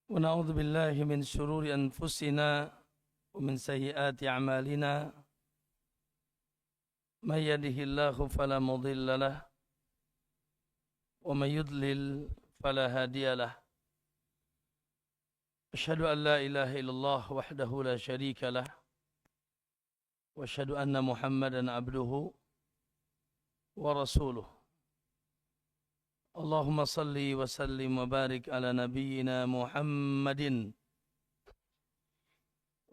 ونعوذ بالله من شرور أنفسنا ومن سيئات أعمالنا من يهده الله فلا مضل له ومن يضلل فلا هادي له أشهد أن لا إله إلا الله وحده لا شريك له وأشهد أن محمدا عبده ورسوله اللهم صل وسلم وبارك على نبينا محمد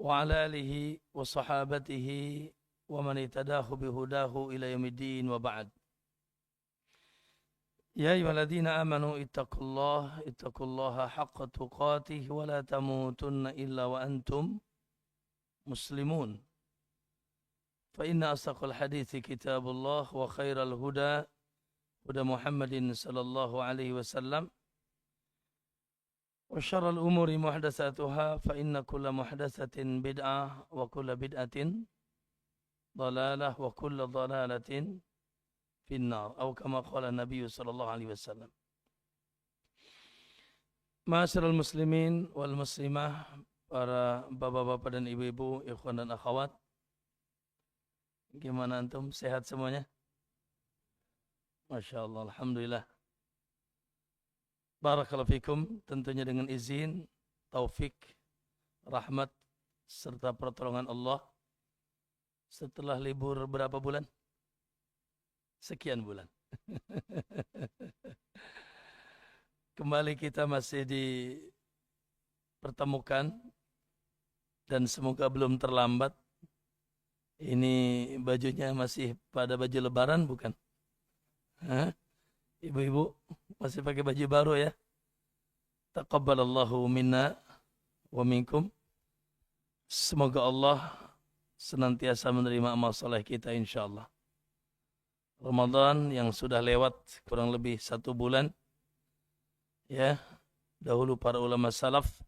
وعلى آله وصحابته ومن اهتداه بهداه إلى يوم الدين وبعد يا أيها الذين آمنوا اتقوا الله حق تقاته ولا تموتن إلا وأنتم مسلمون فإن أصدق الحديث كتاب الله وخير الهدى هدى محمد صلى الله عليه وسلم وشر الأمور محدثاتها فإن كل محدثة بدعة وكل بدعة ضلالة وكل ضلالة في النار أو كما قال النبي صلى الله عليه وسلم. Ma'asyiral muslimin wal muslimah, para bapak-bapak dan ibu-ibu, ikhwan dan akhwat, gimana antum, sehat semuanya? Masya Allah, alhamdulillah. Barakallahu fikum, tentunya dengan izin, taufik, rahmat, serta pertolongan Allah. Setelah libur berapa bulan? Sekian bulan. Kembali kita masih dipertemukan dan semoga belum terlambat. Ini bajunya masih pada baju lebaran bukan? Hah? Ibu-ibu masih pakai baju baru ya? Taqabbalallahu minna wa minkum. Semoga Allah senantiasa menerima amal saleh kita insyaallah. Ramadan yang sudah lewat kurang lebih 1 bulan ya. Dahulu para ulama salaf,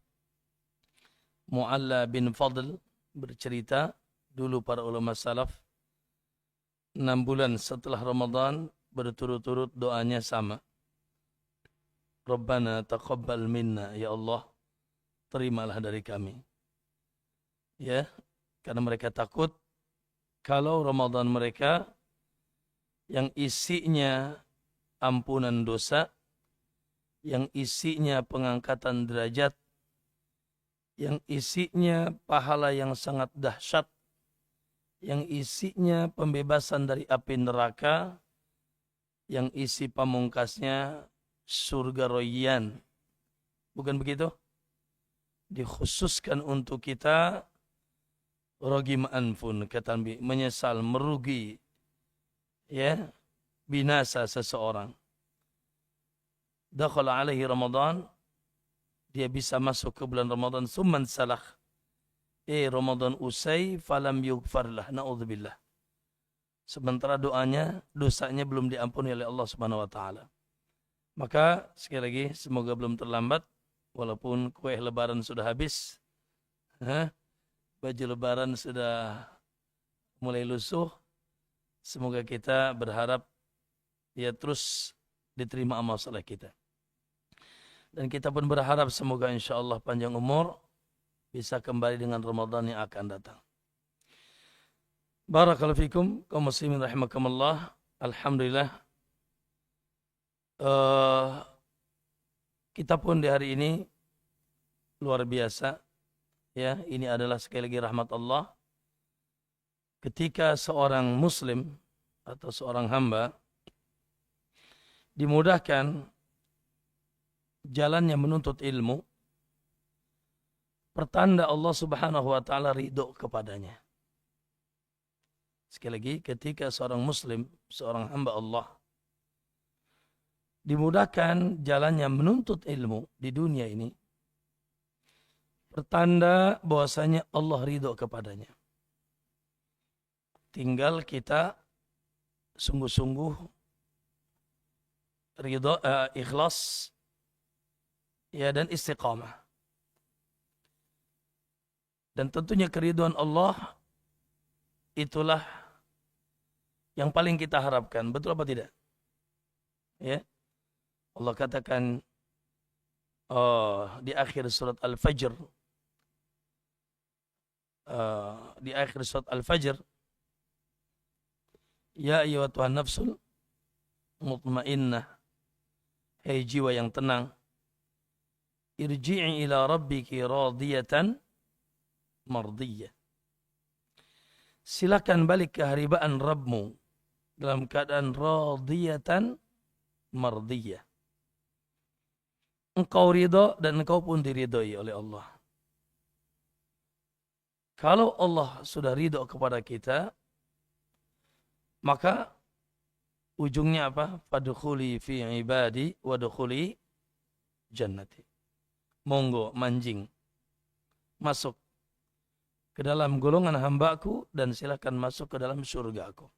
Mu'alla bin Fadl bercerita, dulu para ulama salaf 6 bulan setelah Ramadan berturut-turut doanya sama. Rabbana taqabbal minna, ya Allah terimalah dari kami. Ya, karena mereka takut kalau Ramadan mereka yang isinya ampunan dosa, yang isinya pengangkatan derajat, yang isinya pahala yang sangat dahsyat, yang isinya pembebasan dari api neraka, yang isi pamungkasnya surga royan. Bukan begitu? Dikhususkan untuk kita rogim anfun, kata Nabi, menyesal, merugi, ya, binasa seseorang. Dakhala alaihi Ramadan, dia bisa masuk ke bulan Ramadan, summan salah. Ramadan usai, falam yughfarlah, na'udzubillah. Sementara dosanya belum diampuni oleh Allah Subhanahu wa taala. Maka sekali lagi semoga belum terlambat walaupun kue lebaran sudah habis. Baju lebaran sudah mulai lusuh. Semoga kita berharap ya terus diterima amal saleh kita. Dan kita pun berharap semoga insyaallah panjang umur bisa kembali dengan Ramadan yang akan datang. Barakallahu fikum, kaum muslimin rahimakumullah. Alhamdulillah, kita pun di hari ini luar biasa. Ya, ini adalah sekali lagi rahmat Allah. Ketika seorang muslim atau seorang hamba dimudahkan jalannya menuntut ilmu, pertanda Allah Subhanahu wa taala ridho kepadanya. Sekali lagi, ketika seorang muslim, seorang hamba Allah dimudahkan jalannya menuntut ilmu di dunia ini, pertanda bahwasanya Allah ridho kepadanya. Tinggal kita sungguh-sungguh ridho, ikhlas, ya, dan istiqamah. Dan tentunya keridhaan Allah itulah yang paling kita harapkan. Betul apa tidak? Ya. Allah katakan di akhir surat Al-Fajr, di akhir surat Al-Fajr, ya ayyatuhan nafsul mutmainnah, hai jiwa yang tenang, irji'i ila rabbiki radiyatan mardiyah. Silakan balik ke haribaan Rabbmu dalam keadaan radiyatan mardiyah. Engkau ridha dan engkau pun diridhoi oleh Allah. Kalau Allah sudah ridha kepada kita, maka ujungnya apa? Fadkhuli fi ibadi wadkhuli jannati. Monggo manjing, masuk ke dalam golongan hambaku dan silakan masuk ke dalam surgaku.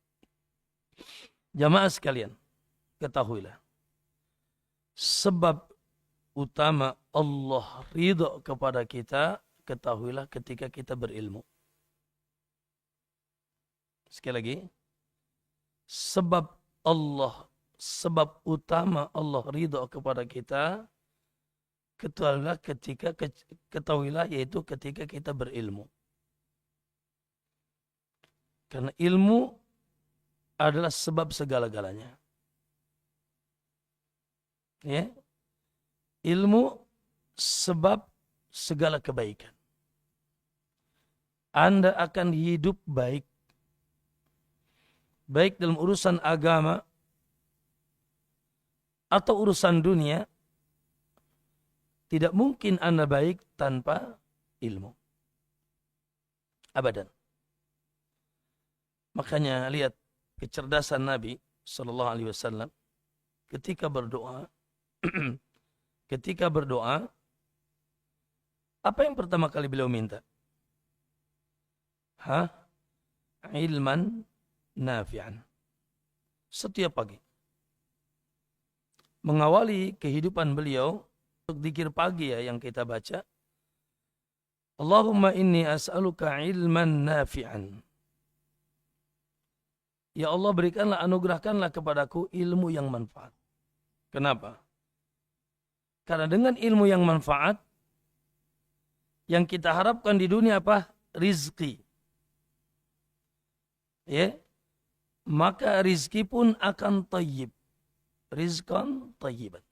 Jamaah sekalian, ketahuilah, sebab utama Allah ridha kepada kita, ketahuilah ketika kita berilmu. Sekali lagi, sebab utama Allah ridha kepada kita, ketahuilah yaitu ketika kita berilmu. Karena ilmu adalah sebab segala-galanya. Ya. Ilmu sebab segala kebaikan. Anda akan hidup baik. Baik dalam urusan agama atau urusan dunia. Tidak mungkin Anda baik tanpa ilmu. Abadan. Makanya lihat kecerdasan Nabi Sallallahu Alaihi Wasallam ketika berdoa. Ketika berdoa, apa yang pertama kali beliau minta? Ilman nafi'an. Setiap pagi. Mengawali kehidupan beliau, untuk zikir pagi ya yang kita baca. Allahumma inni as'aluka ilman nafi'an. Ya Allah, berikanlah, anugerahkanlah kepadaku ilmu yang manfaat. Kenapa? Karena dengan ilmu yang manfaat, yang kita harapkan di dunia apa? Rizki. Ya, maka rizki pun akan tayyib. Rizkan tayyiban.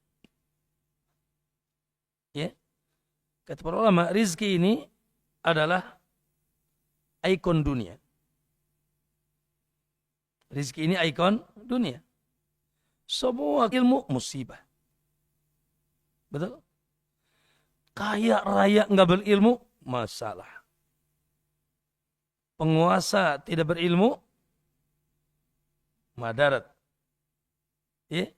Ya, kata para ulama, rizki ini adalah ikon dunia. Rizki ini ikon dunia. Semua ilmu musibah. Betul? Kaya raya nggak berilmu, masalah. Penguasa tidak berilmu, madarat. Ya?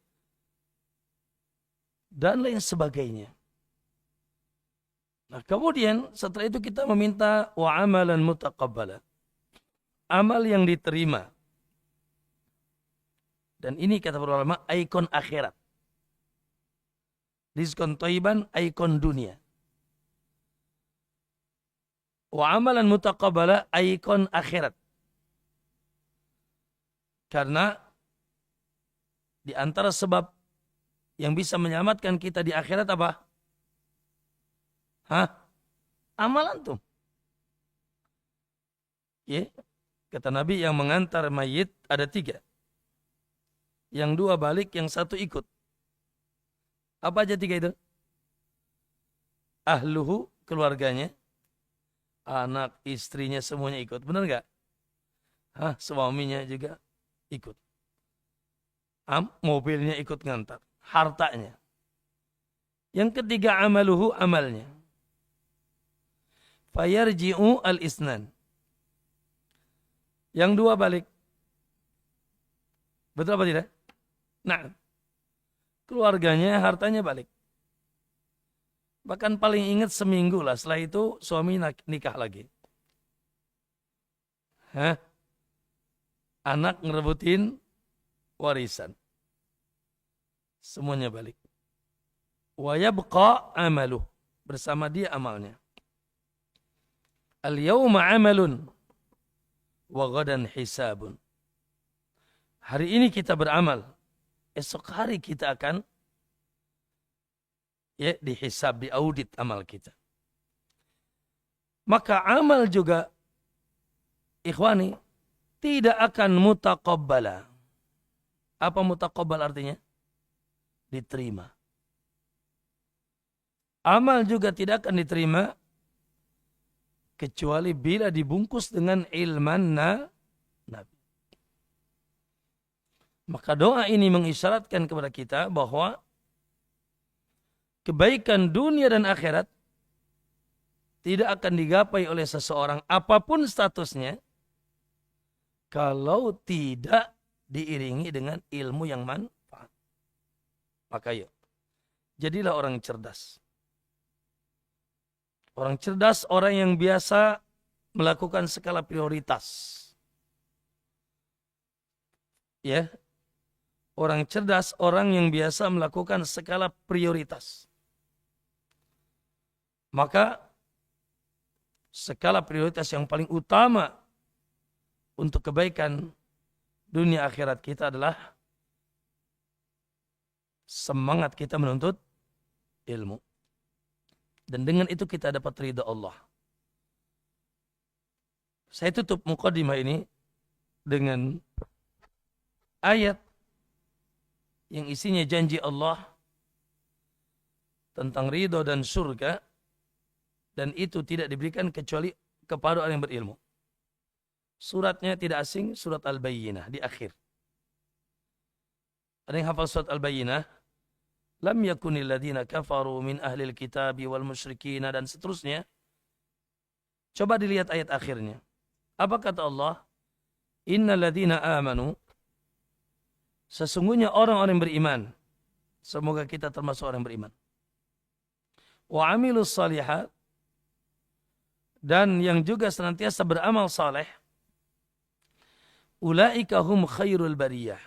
Dan lain sebagainya. Nah, kemudian setelah itu kita meminta wa amalan mutaqabbala. Amal yang diterima. Dan ini kata para ulama ikon akhirat. Rizqan thayyiban ikon dunia. Wa amalan mutaqabbala ikon akhirat. Karena di antara sebab yang bisa menyelamatkan kita di akhirat apa? Amalan tuh. Ya, kata Nabi yang mengantar mayit ada 3. Yang 2 balik, yang 1 ikut. Apa aja 3 itu? Ahluhu, keluarganya. Anak, istrinya, semuanya ikut. Benar nggak? Suaminya juga ikut. Mobilnya ikut ngantar. Hartanya. Yang ketiga amaluhu, amalnya. Fayarji'u al-isnan. Yang 2 balik. Betul apa tidak? Nah, keluarganya, hartanya balik. Bahkan paling ingat seminggu lah. Setelah itu suami nikah lagi. Anak ngerebutin warisan. Semuanya balik. Wa yabqa amaluh. Bersama dia amalnya. Al-yawma amalun. Wa ghadan hisabun. Hari ini kita beramal. Esok hari kita akan Ya, dihisab, diaudit amal kita. Maka amal juga, ikhwani, tidak akan mutaqabbala. Apa mutaqabbal artinya? Diterima. Amal juga tidak akan diterima kecuali bila dibungkus dengan ilman nabi. Maka doa ini mengisyaratkan kepada kita bahwa kebaikan dunia dan akhirat tidak akan digapai oleh seseorang apapun statusnya kalau tidak diiringi dengan ilmu yang manfaat. Maka yuk, jadilah orang cerdas. Orang cerdas, orang yang biasa melakukan skala prioritas. Ya, orang cerdas, orang yang biasa melakukan skala prioritas. Maka skala prioritas yang paling utama untuk kebaikan dunia akhirat kita adalah semangat kita menuntut ilmu. Dan dengan itu kita dapat ridha Allah. Saya tutup mukadimah ini dengan ayat yang isinya janji Allah tentang ridha dan surga, dan itu tidak diberikan kecuali kepada orang yang berilmu. Suratnya tidak asing, surat Al-Bayyinah di akhir. Ada yang hafal surat Al-Bayyinah? Lam yakunil ladina kafaru min ahlil kitabi wal musyrikina, dan seterusnya. Coba dilihat ayat akhirnya. Apa kata Allah? Innal ladina amanu, sesungguhnya orang-orang beriman. Semoga kita termasuk orang beriman. Wa amilus salihat, dan yang juga senantiasa beramal saleh. Ulaika hum khairul bariyah,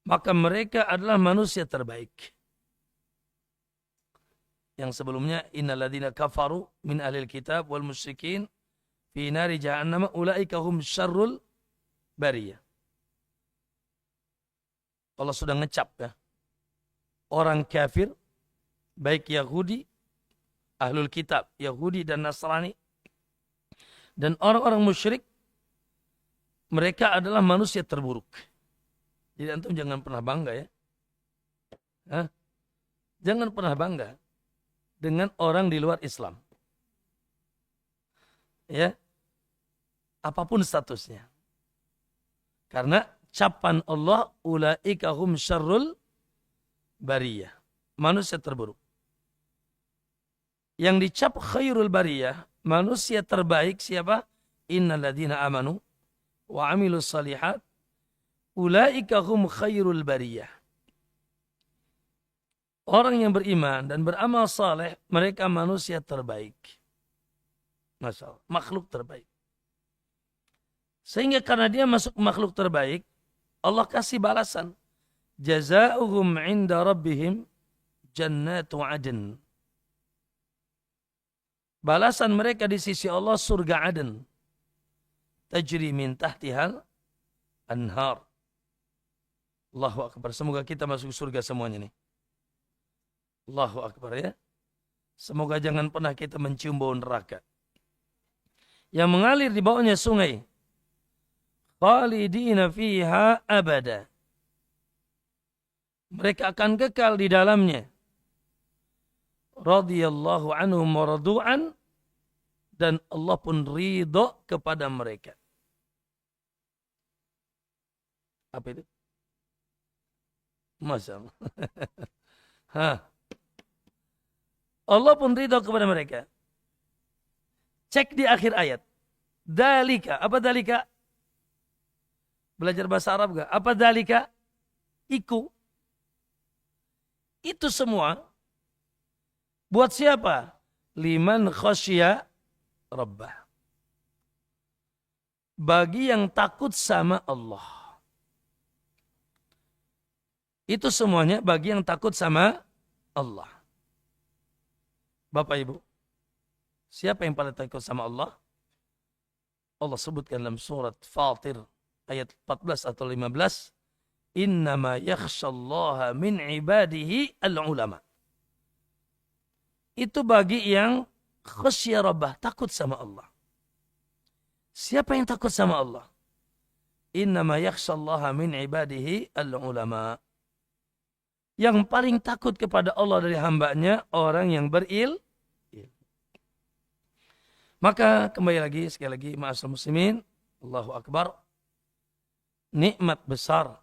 maka mereka adalah manusia terbaik. Yang sebelumnya, innal ladzina kafaru min ahlil kitab wal musyrikin fi nari jahannam ulaika hum syarrul bariyah. Allah sudah ngecap ya. Orang kafir, baik Yahudi, ahlul kitab, Yahudi dan Nasrani, dan orang-orang musyrik, mereka adalah manusia terburuk. Jadi antum jangan pernah bangga ya. Hah? Jangan pernah bangga dengan orang di luar Islam. Ya. Apapun statusnya. Karena capan Allah, ulaika hum syarrul bariyah. Manusia terburuk. Yang dicap khairul bariyah, manusia terbaik siapa? Innal ladzina amanu wa amilus salihat ulaika hum khairul bariyah. Orang yang beriman dan beramal saleh, mereka manusia terbaik. Masya Allah, makhluk terbaik. Sehingga karena dia masuk makhluk terbaik, Allah kasih balasan. Jazauhum inda rabbihim jannatu adn. Balasan mereka di sisi Allah surga Aden. Tajri min tahtihal anhar. Allahu Akbar. Semoga kita masuk surga semuanya nih. Allahu Akbar ya. Semoga jangan pernah kita mencium bau neraka. Yang mengalir di bawahnya sungai. Khalidina fiha abada. Mereka akan kekal di dalamnya. Radiyallahu anhum wa radu'an, dan Allah pun ridho kepada mereka. Apa itu? Masya Allah. Allah pun ridho kepada mereka. Cek di akhir ayat. Dalika. Apa dalika? Belajar bahasa Arab gak? Apa dalika? Iku. Itu semua. Buat siapa? Liman khasya Rabbah. Bagi yang takut sama Allah. Itu semuanya bagi yang takut sama Allah. Bapak Ibu, siapa yang paling takut sama Allah? Allah sebutkan dalam surat Fatir ayat 14 atau 15. Innama yakhshallaha min ibadihi al-ulama. itu bagi yang khasyya rabbah, takut sama Allah. Siapa yang takut sama Allah? Innama yakhshallaha min ibadihi al-ulama. Yang paling takut kepada Allah dari hambanya, orang yang berilmu. Maka kembali lagi, sekali lagi, ma'asyiral muslimin, Allahu Akbar. Nikmat besar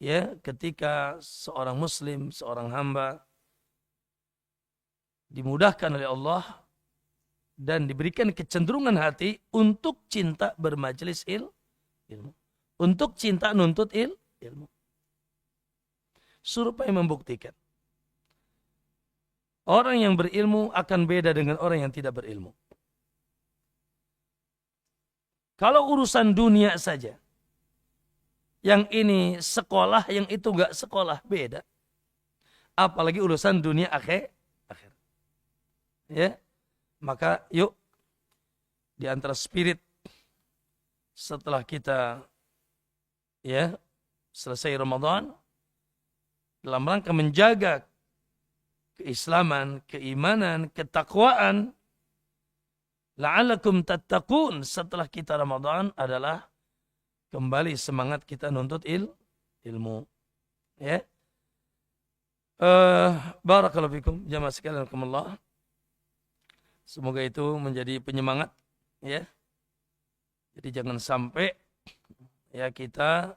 ya ketika seorang muslim, seorang hamba dimudahkan oleh Allah dan diberikan kecenderungan hati untuk cinta bermajelis ilmu. Untuk cinta nuntut ilmu. Supaya membuktikan orang yang berilmu akan beda dengan orang yang tidak berilmu. Kalau urusan dunia saja, yang ini sekolah, yang itu enggak sekolah, beda. Apalagi urusan dunia akhir. Ya, maka yuk di antara spirit setelah kita ya selesai Ramadan dalam rangka menjaga keislaman, keimanan, ketakwaan, la'allakum tattaqun setelah kita Ramadan adalah kembali semangat kita nuntut ilmu. Ya. Barakallahu fikum jamaah sekalian rahimakumullah. Semoga itu menjadi penyemangat ya. Jadi jangan sampai ya kita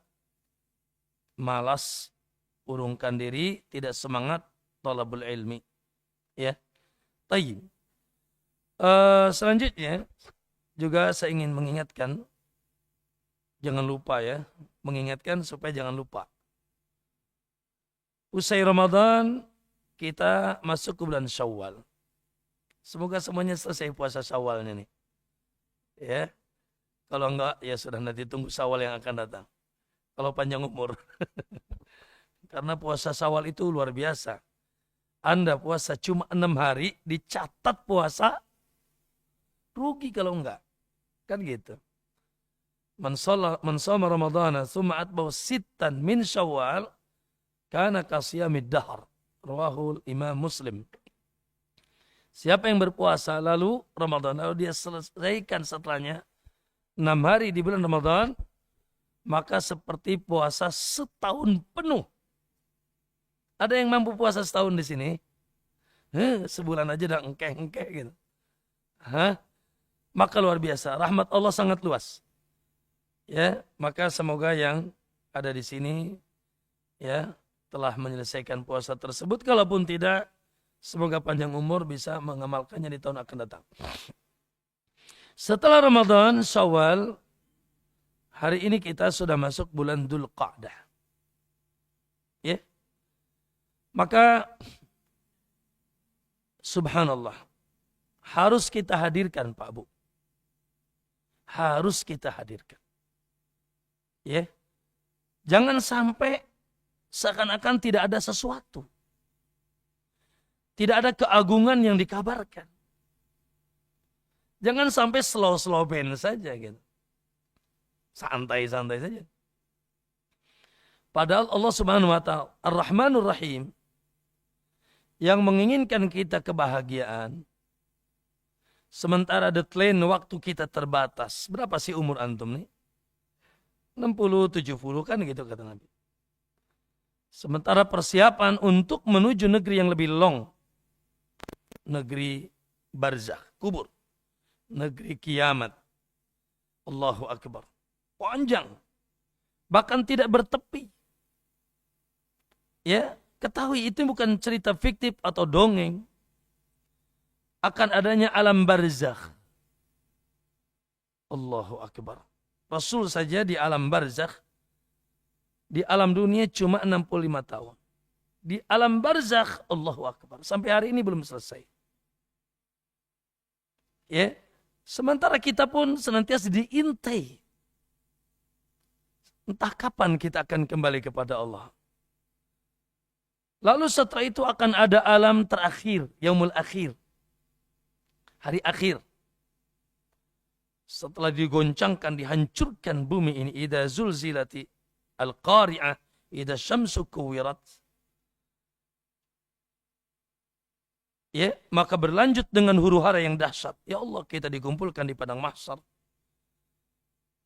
malas urungkan diri, tidak semangat thalabul ilmi. Ya. Tayyib. Selanjutnya juga saya ingin mengingatkan, jangan lupa ya, mengingatkan supaya jangan lupa. Usai Ramadan kita masuk ke bulan Syawal. Semoga semuanya selesai puasa Syawalnya nih. Ya. Kalau enggak ya sudah, nanti tunggu Syawal yang akan datang. Kalau panjang umur. Karena puasa Syawal itu luar biasa. Anda puasa cuma 6 hari dicatat puasa, rugi kalau enggak. Kan gitu. Man shoma Ramadhana tsumma atba'u sittan min Syawal kana kasiyamid dahr. Rawahul Imam Muslim. Siapa yang berpuasa lalu Ramadan, lalu dia selesaikan setelahnya 6 hari di bulan Ramadan, maka seperti puasa setahun penuh. Ada yang mampu puasa setahun di sini? Sebulan aja udah engkeh-engkeh gitu. Maka luar biasa, rahmat Allah sangat luas. Ya, maka semoga yang ada di sini ya telah menyelesaikan puasa tersebut. Kalaupun tidak, semoga panjang umur bisa mengamalkannya di tahun akan datang. Setelah Ramadan, Syawal, hari ini kita sudah masuk bulan Dzulqa'dah. Ya. Maka subhanallah, harus kita hadirkan Pak Bu. Harus kita hadirkan. Ya. Jangan sampai seakan-akan tidak ada sesuatu. Tidak ada keagungan yang dikabarkan. Jangan sampai slow band saja gitu. Santai-santai saja. Padahal Allah Subhanahu wa taala Ar-Rahmanur Rahim yang menginginkan kita kebahagiaan. Sementara deadline waktu kita terbatas. Berapa sih umur antum nih? 60, 70 kan gitu kata Nabi. Sementara persiapan untuk menuju negeri yang lebih long. Negeri barzakh, kubur. Negeri kiamat. Allahu Akbar. Panjang. Bahkan tidak bertepi. Ya, ketahui itu bukan cerita fiktif atau dongeng. Akan adanya alam barzakh. Allahu Akbar. Rasul saja di alam barzakh, di alam dunia cuma 65 tahun. Di alam barzakh, Allahu Akbar. Sampai hari ini belum selesai. Ya, sementara kita pun senantiasa diintai. Entah kapan kita akan kembali kepada Allah. Lalu setelah itu akan ada alam terakhir, yaumul akhir. Hari akhir. Setelah digoncangkan, dihancurkan bumi ini, idza zulzilati al-qari'ah, idza syamsu kuwirat. Ya, maka berlanjut dengan huru-hara yang dahsyat. Ya Allah, kita dikumpulkan di padang mahsyar.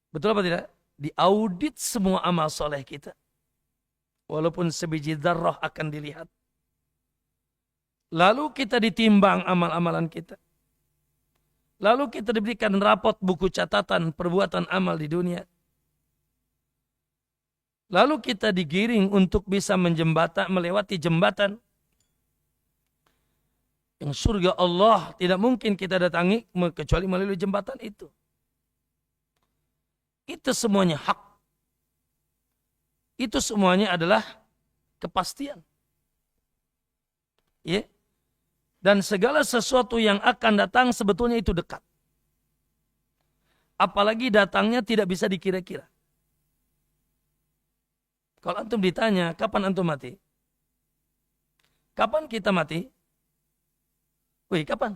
Betul apa tidak? Diaudit semua amal soleh kita. Walaupun sebiji dzarrah akan dilihat. Lalu kita ditimbang amal-amalan kita. Lalu kita diberikan rapot buku catatan perbuatan amal di dunia. Lalu kita digiring untuk bisa melewati jembatan. Yang surga Allah tidak mungkin kita datangi kecuali melalui jembatan itu. Itu semuanya hak. Itu semuanya adalah kepastian. Ya. Dan segala sesuatu yang akan datang sebetulnya itu dekat. Apalagi datangnya tidak bisa dikira-kira. Kalau antum ditanya, kapan antum mati? Kapan kita mati? Wih, kapan?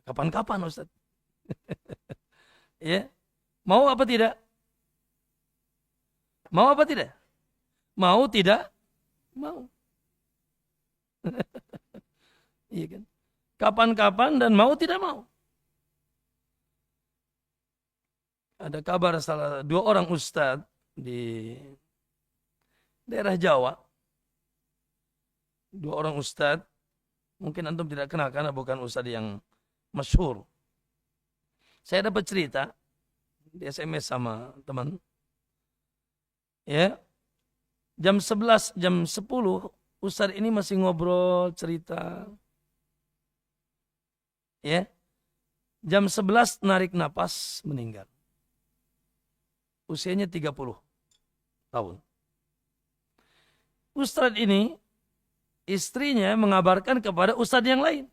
Kapan-kapan, Ustaz. Ya. Mau apa tidak? Mau apa tidak? Mau tidak? Mau. Iya kan? Kapan-kapan dan mau tidak mau. Ada kabar dua orang ustadz di daerah Jawa. Dua orang ustadz, mungkin antum tidak kenal karena bukan ustadz yang masyhur. Saya dapat cerita di SMS sama teman. Ya. Jam 11, jam 10 ustadz ini masih ngobrol, cerita. Ya. Jam 11 narik napas, meninggal. Usianya 30 tahun. Ustadz ini, istrinya mengabarkan kepada ustadz yang lain.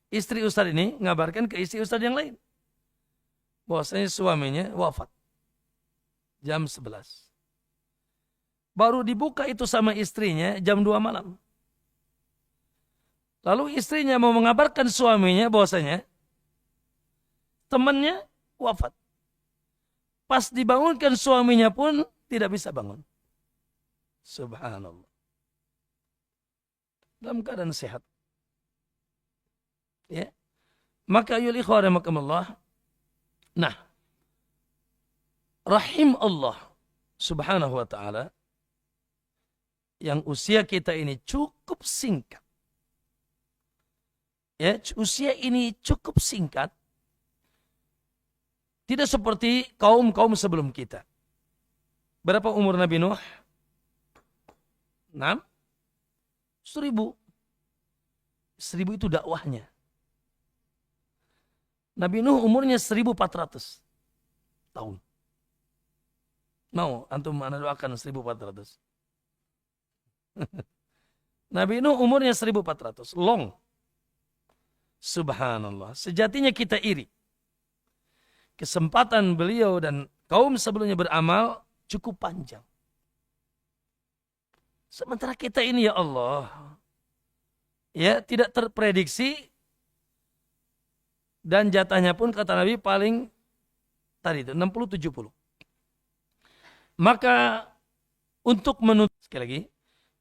Istri ustadz ini mengabarkan ke istri ustadz yang lain. Bahwasanya suaminya wafat. Jam 11. Baru dibuka itu sama istrinya jam 2 malam. Lalu istrinya mau mengabarkan suaminya bahwasanya temannya wafat. Pas dibangunkan suaminya pun tidak bisa bangun. Subhanallah. Dalam keadaan sehat. Ya. Maka ayol ikhwah rahimakumullah. Nah. Rahim Allah subhanahu wa ta'ala. Yang usia kita ini cukup singkat. Ya, usia ini cukup singkat. Tidak seperti kaum-kaum sebelum kita. Berapa umur Nabi Nuh? 6? 1000. 1000 itu dakwahnya. Nabi Nuh umurnya 1400 tahun. Mau antum ana doakan 1400. Nabi Nuh umurnya 1400. Long. Subhanallah. Sejatinya kita iri. Kesempatan beliau dan kaum sebelumnya beramal cukup panjang. Sementara kita ini ya Allah, ya tidak terprediksi dan jatahnya pun kata Nabi paling tadi itu 60-70. Maka untuk menutup sekali lagi,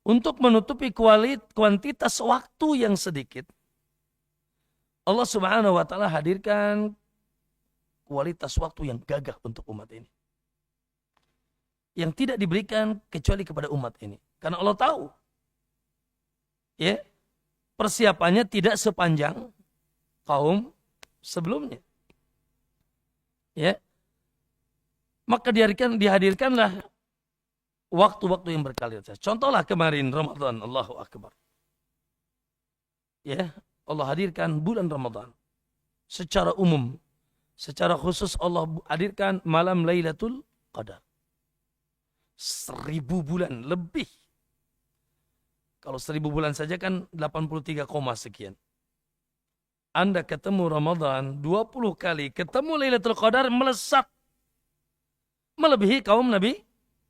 untuk menutupi kuantitas waktu yang sedikit, Allah Subhanahu wa taala hadirkan kualitas waktu yang gagah untuk umat ini. Yang tidak diberikan kecuali kepada umat ini. Karena Allah tahu. Ya, persiapannya tidak sepanjang kaum sebelumnya. Ya. Maka dihadirkanlah waktu-waktu yang berkualitas. Contohlah kemarin Ramadan, Allahu Akbar. Ya, Allah hadirkan bulan Ramadan secara umum. Secara khusus Allah hadirkan malam Lailatul Qadar. 1000 bulan lebih. Kalau 1000 bulan saja kan 83, sekian. Anda ketemu Ramadan 20 kali, ketemu Lailatul Qadar melesat. Melebihi kaum Nabi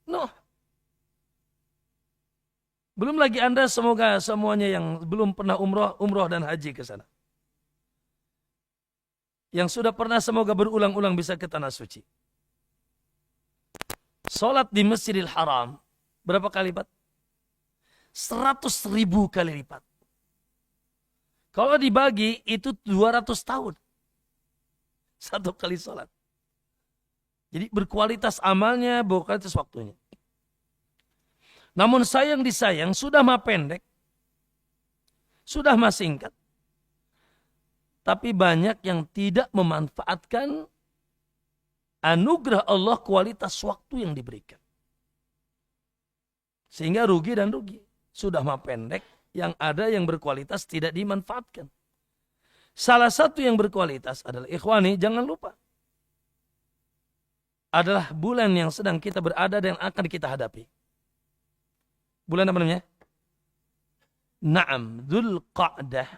Nuh. Belum lagi Anda semoga semuanya yang belum pernah umroh dan haji ke sana. Yang sudah pernah semoga berulang-ulang bisa ke tanah suci. Salat di Masjidil Haram berapa kali, Pak? 100.000 kali lipat. Kalau dibagi itu 200 tahun. Satu kali sholat. Jadi berkualitas amalnya, berkualitas waktunya. Namun sayang disayang, sudah mah pendek, sudah mah singkat. Tapi banyak yang tidak memanfaatkan anugerah Allah kualitas waktu yang diberikan. Sehingga rugi dan rugi. Sudah mah pendek, yang ada yang berkualitas tidak dimanfaatkan. Salah satu yang berkualitas adalah ikhwani, jangan lupa. Adalah bulan yang sedang kita berada dan akan kita hadapi. Bulan apa namanya? Naam, Dzulqa'dah,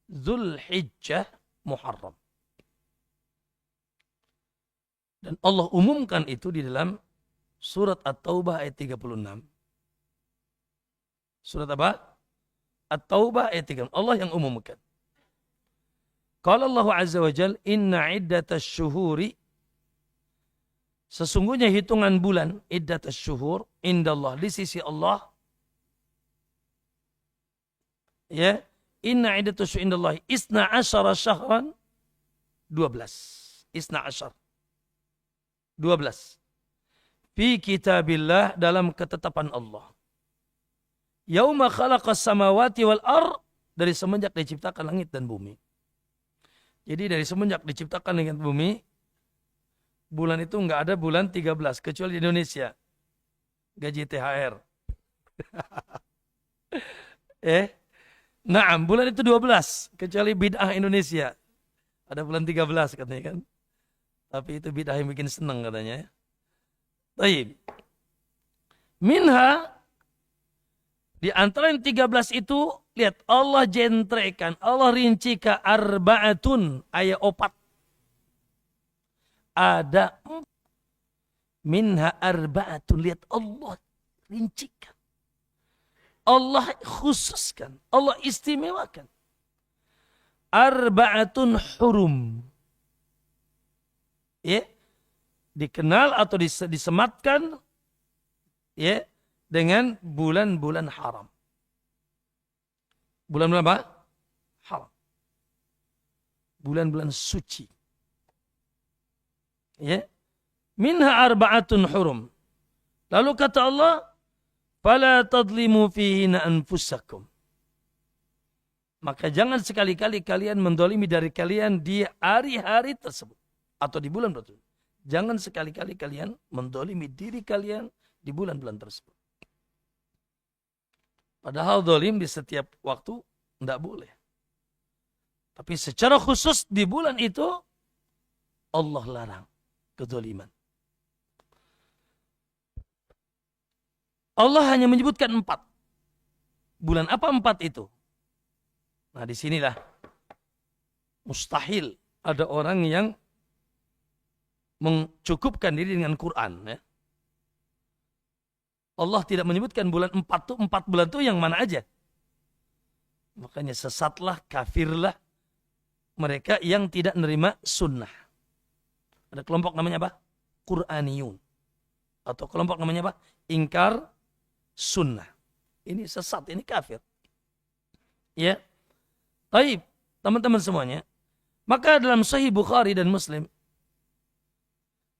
Dzulhijjah, Muharram. Dan Allah umumkan itu di dalam surat At-Taubah ayat 36. Surat apa? At-Taubah ayat 36. Allah yang umumkan. Qala Allah Azza wa Jalla, inna iddatash syuhuri, sesungguhnya hitungan bulan, iddatash syuhur, indallah, di sisi Allah, ya, inna iddatash syuhur indallah, isna asyara syahran, 12. Isna asyar. 12. Fi kitabillah, dalam ketetapan Allah. Yauma khalaqas samawati wal ar, dari semenjak diciptakan langit dan bumi. Jadi dari semenjak diciptakan langit dan bumi, bulan itu enggak ada bulan 13 kecuali di Indonesia. Gaji THR. Naam, bulan itu 12 kecuali bid'ah Indonesia. Ada bulan 13 katanya kan. Tapi itu bid'ah yang bikin senang katanya. Baik. Minha, di antara yang 13 itu, lihat Allah jentrekan, Allah rincikan arba'atun, ayat 4. Ada minha arba'atun, lihat Allah rincikan. Allah khususkan, Allah istimewakan. Arba'atun hurum. Ya, dikenal atau disematkan ya dengan bulan-bulan haram. Bulan-bulan apa? Haram. Bulan-bulan suci. Ya. Minha arba'atun hurum. Lalu kata Allah, fala tadlimu fihinna anfusakum. Maka jangan sekali-kali kalian mendolimi dari kalian di hari-hari tersebut. Atau di bulan tersebut. Jangan sekali-kali kalian mendolimi diri kalian di bulan-bulan tersebut. Padahal dolim di setiap waktu tidak boleh. Tapi secara khusus di bulan itu Allah larang kedoliman. Allah hanya menyebutkan 4. Bulan apa 4 itu? Nah disinilah mustahil ada orang yang mencukupkan diri dengan Quran. Ya. Allah tidak menyebutkan bulan 4 itu, 4 bulan itu yang mana aja. Makanya sesatlah, kafirlah mereka yang tidak menerima sunnah. Ada kelompok namanya apa? Quraniyun. Atau kelompok namanya apa? Ingkar sunnah. Ini sesat, ini kafir. Ya. Baik, teman-teman semuanya. Maka dalam Sahih Bukhari dan Muslim,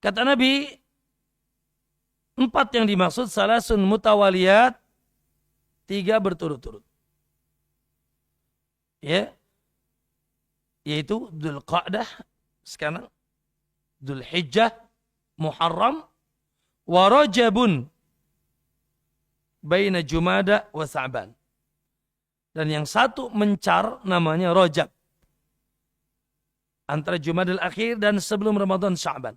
kata Nabi, 4 yang dimaksud salasun mutawaliyat, 3 berturut-turut. Ya. Yaitu Dzulqa'dah sekarang, Dzulhijjah, Muharram, wa Rajabun baina Jumada wa Sa'ban. Dan yang satu mencar namanya Rajab. Antara Jumadil Akhir dan sebelum Ramadan Sya'ban.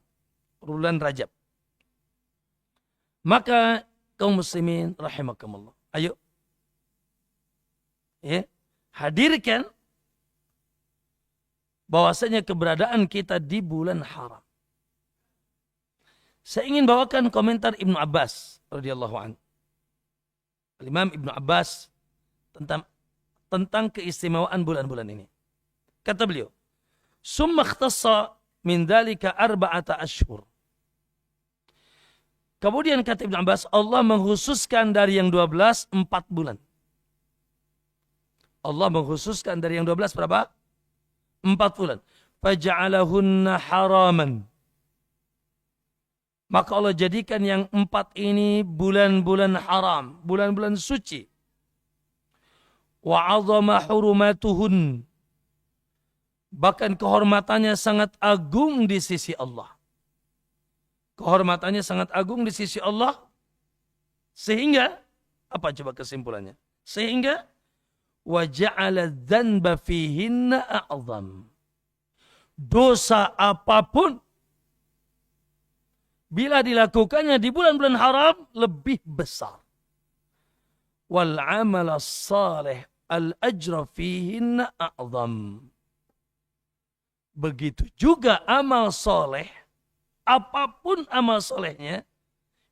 Bulan Rajab. Maka kaum muslimin rahimakumullah. Ayo. Ya, hadirkan bahwasanya keberadaan kita di bulan haram. Saya ingin bawakan komentar Ibnu Abbas radhiyallahu anhu. Imam Ibnu Abbas tentang keistimewaan bulan-bulan ini. Kata beliau, "Summa ikhtassa min dzalika arba'ata ashhur." Kemudian kata Ibnu Abbas, Allah menghususkan dari yang 12, 4 bulan. Allah mengkhususkan dari yang 12 berapa? 4 bulan. Faja'alahunna haraman. Maka Allah jadikan yang 4 ini bulan-bulan haram, bulan-bulan suci. Wa 'azama hurumatuhun. Bahkan kehormatannya sangat agung di sisi Allah. Kehormatannya sangat agung di sisi Allah. Sehingga, apa coba kesimpulannya? Sehingga, وَجَعَلَ الذَّنْبَ فِيهِنَّ أَعْظَمُ. Dosa apapun, bila dilakukannya di bulan-bulan haram, lebih besar. وَالْعَمَلَ الصَّالِحِ الْأَجْرَ فِيهِنَّ أَعْظَمُ. Begitu juga amal soleh, apapun amal solehnya,